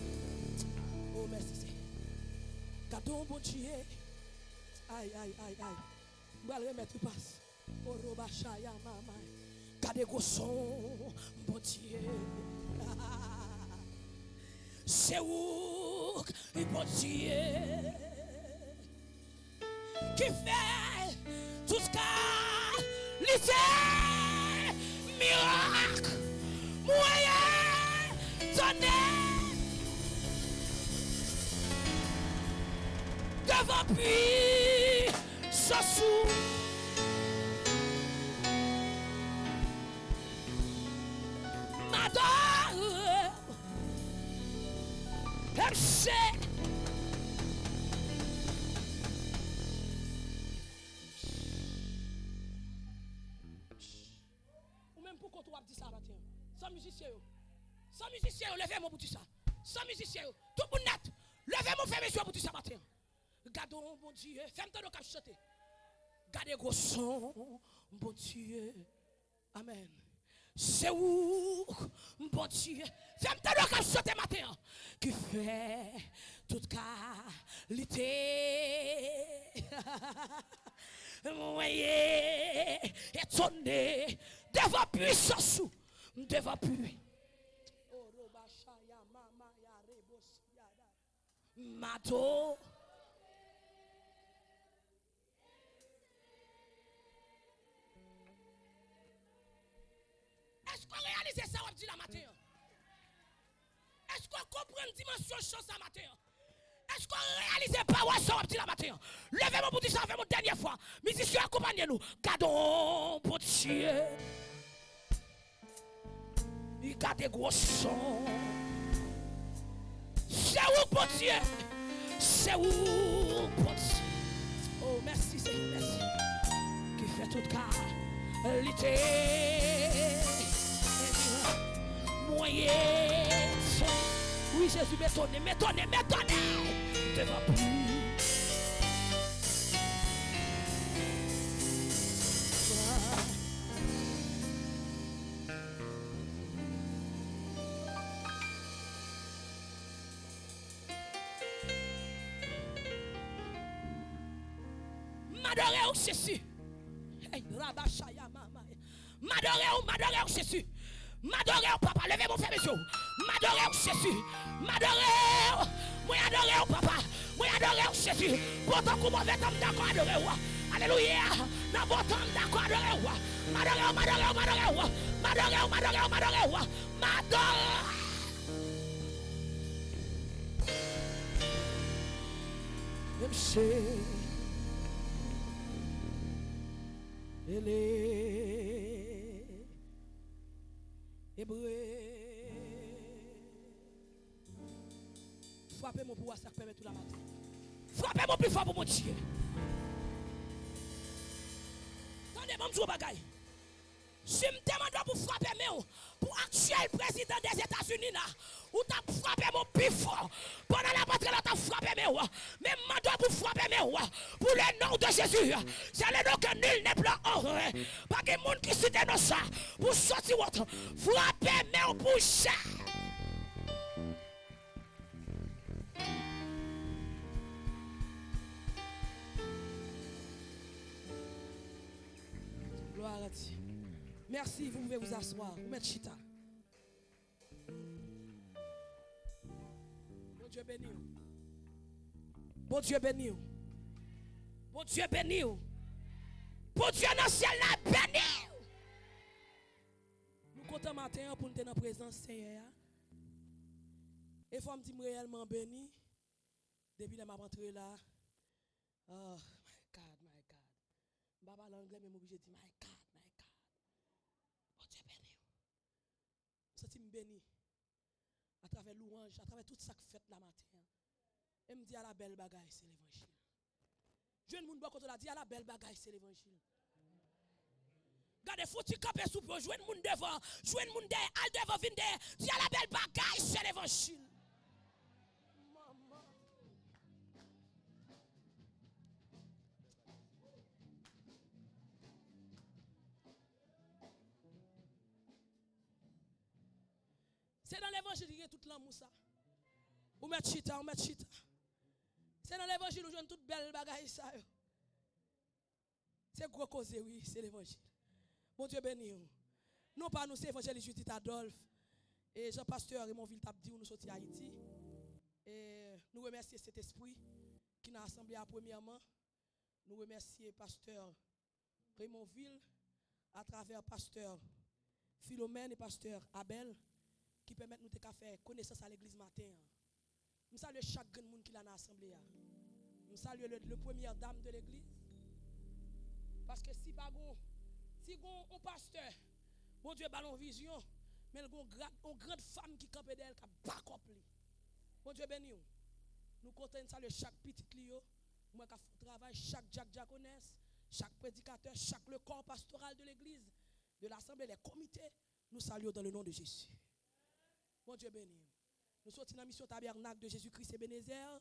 Oh, merci, Seigneur. Gardons bon Dieu. Aïe, aïe, aïe, aïe. Je vais le remettre passe. Oh, Robachaya, maman. Gardez gros son, bon Dieu. C'est où, bon Dieu, qui fait tout ce qualité, miracle, moyen, tonnerre, devant puis, sous. M'adore, MC. Ou même pourquoi tu as dit ça matin? Sans musicien, levez-moi pour tout ça. Sans musicien, tout le monde net, levez-moi, fermez les yeux pour tout ça matin. Gardons, bon Dieu, ferme-toi le cap chanter. Gardez gros son, bon Dieu. Amen. C'est où, bon Dieu, ferme-toi le cap chanter matin. Qui fait toute qualité. Moyen, étonné, devant puissance, devant puissance. Mato. Est-ce qu'on réalise ça, on dit la matin? Est-ce qu'on comprend une dimension de chance la matin? Est-ce qu'on réalise pas ouais, ça, on dit la matin? Levez-moi pour dire ça, faites-moi une dernière fois. Musiciens, accompagnez-nous. Gardons pour Dieu. Il garde des gros sons. C'est où pour Dieu? C'est où pour Dieu? Oh, merci, Seigneur, merci. Qui fait toute qualité. Moyen. Oui, Jésus, m'étonne. Devant plus. M'adorer au Jésus. M'adorer au Jésus. M'adorer au papa. Levez mon frère, monsieur. M'adorer au Jésus. M'adorer. Moi adorer au papa. Moi adorer au Jésus. Pourtant, comment vous êtes d'accord adorer au. Alléluia. Dans votre temps d'accord adorer au. M'adorer. MC. Elle est hébreu. Frappez-moi pour ça permet tout la matin. Frappez-moi plus fort pour mon Dieu. Attendez-moi, je vous bagaille. Si je me demande pour frapper pour actuel président des États-Unis là, ou t'as frappé mon plus fort. Pendant la bataille, t'as frappé mais je pour frapper pour le nom de Jésus. C'est le nom que nul n'est plus hors. Pas que monde qui cite dans ça pour sortir votre frapper pour ça. Gloire à Dieu. Merci, vous pouvez vous asseoir. Vous mettez chita. Bon Dieu béni. Bon Dieu béni. Bon Dieu béni. Bon Dieu dans le ciel là béni. Nous comptons matin pour nous dans la présence Seigneur. Et faut me dire réellement béni depuis que m'a rentré là. Oh my God, my God. Je parle anglais mais obligé de dire my God, my God. Bon Dieu béni. Je sens me béni à travers louange, à travers tout ça que fait la matin. Et me dit à la belle bagaille c'est l'évangile. Jeune moun beaucoup la dit à la belle bagaille c'est l'évangile. Gardez foutu camper sous pour jouer moun devant, jouer moun derrière, al devant vinn derrière, dit à la belle bagaille c'est l'évangile. C'est dans l'évangile qu'il y a tout l'amour ça. Ou mettre chita, ou mettre chita. C'est dans l'évangile où j'aime toute belle bagaille ça. C'est gros cause oui, c'est l'évangile. Bon Dieu béni. Non pas nous c'est évangéliste Judith Adolphe et Jean Pasteur et mon ville t'a dit nous sorti Haïti. Et nous remercions cet esprit qui nous a assemblé à premièrement. Nous remercions pasteur Raymondville à travers pasteur Philomène et pasteur Abel qui permettent nous de faire connaissance à l'église matin. Nous saluons chaque monde qui l'a dans l'assemblée. Nous saluons le première dame de l'église. Parce que si pas si on pasteur, bon Dieu ballon vision, mais une grande femme qui campe d'elle qui a pas accompli. Bon Dieu béni. Nous comptons de saluer chaque petit client, moi qui travaille chaque diaconesse, chaque prédicateur, chaque le corps pastoral de l'église, de l'assemblée, les comités, nous saluons dans le nom de Jésus. Bon Dieu béni. Nous sommes dans la mission tabernacle de Jésus-Christ et Bénézer,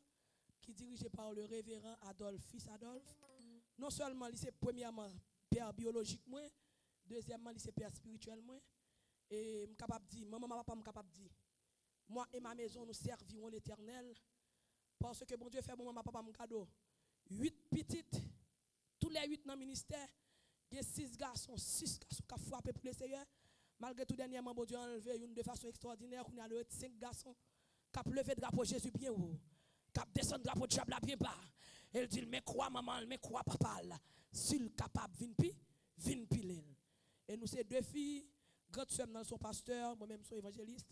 qui est dirigée par le révérend Adolphe, fils Adolphe. Non seulement, c'est premièrement père biologique, moi, deuxièmement, c'est père spirituel, moi. Et je suis capable de dire, maman, papa, je suis capable de dire, moi et ma maison, nous servirons l'Éternel. Parce que bon Dieu fait bon maman, papa, mon cadeau. 8 petites, tous les 8 dans le ministère, il y a 6 garçons qui ont frappé pour le Seigneur. Malgré tout, dernièrement, bon Dieu a enlevé une de façon extraordinaire. On a le 5 garçons qui ont levé le drapeau Jésus bien haut, qui ont descendu le drapeau diable bien bas. Elle dit, mais quoi maman, mais quoi papa, s'il est capable, vin pile. Et nous, ces 2 filles, grande soeur dans son pasteur, moi-même, son évangéliste,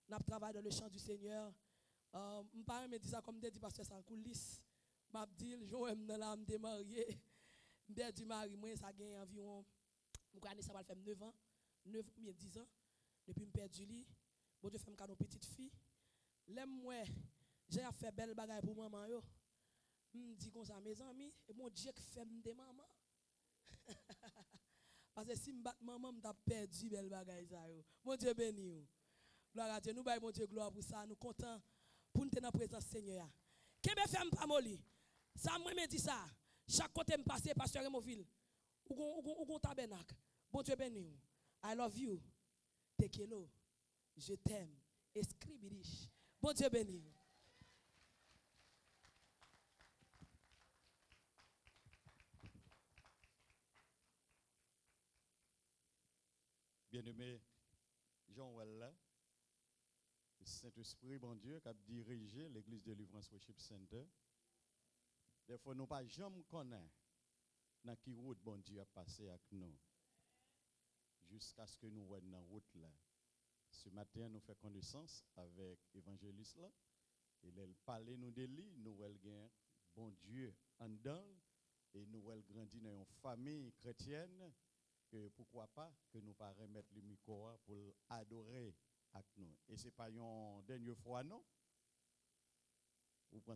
nous travaillons dans le champ du Seigneur. Je ne peux pas me dire ça comme dit pasteur sans coulisses. Je dis, je suis dans l'âme de marié. Je dis, mari, moi, ça gagne environ, ça va faire 9 ans. 9 ou 10 ans, depuis que je perdu lui, bon Dieu fait une petite fille. L'aime moi, j'ai fait belle bagaille pour maman yo. Me dit comme ça mes amis et mon Dieu qui fait des maman. Parce que si me bat maman, me t'a perdu belle bagaille ça yo. Mon Dieu béni. Gloire à Dieu, nous baillons mon Dieu gloire pour ça, nous contents pour nous dans la présence Seigneur. Kebe fait pas moli. Ça moi me dit ça. Chaque côté me passer pasteur Raymondville. Ou tabernacle. Bon Dieu béni. I love you. Tekelo. Je t'aime. Escribidish. Bon Dieu béni. Bien-aimé Jean Walla, le Saint-Esprit, bon Dieu, qui a dirigé l'église de Délivrance Worship Center. Des fois, nous pas jamais connaître dans qui route bon Dieu a passé avec nous. Jusqu'à ce que nous voyons dans la route là. Ce matin, nous faisons connaissance avec l'évangéliste là. Il parle nous de lui, nous voyons bon Dieu en dedans et nous voyons grandir dans une famille chrétienne. Que pourquoi pas que nous pas remettre le micro pour adorer avec nous. Et ce n'est pas une dernière fois, non? Vous pensez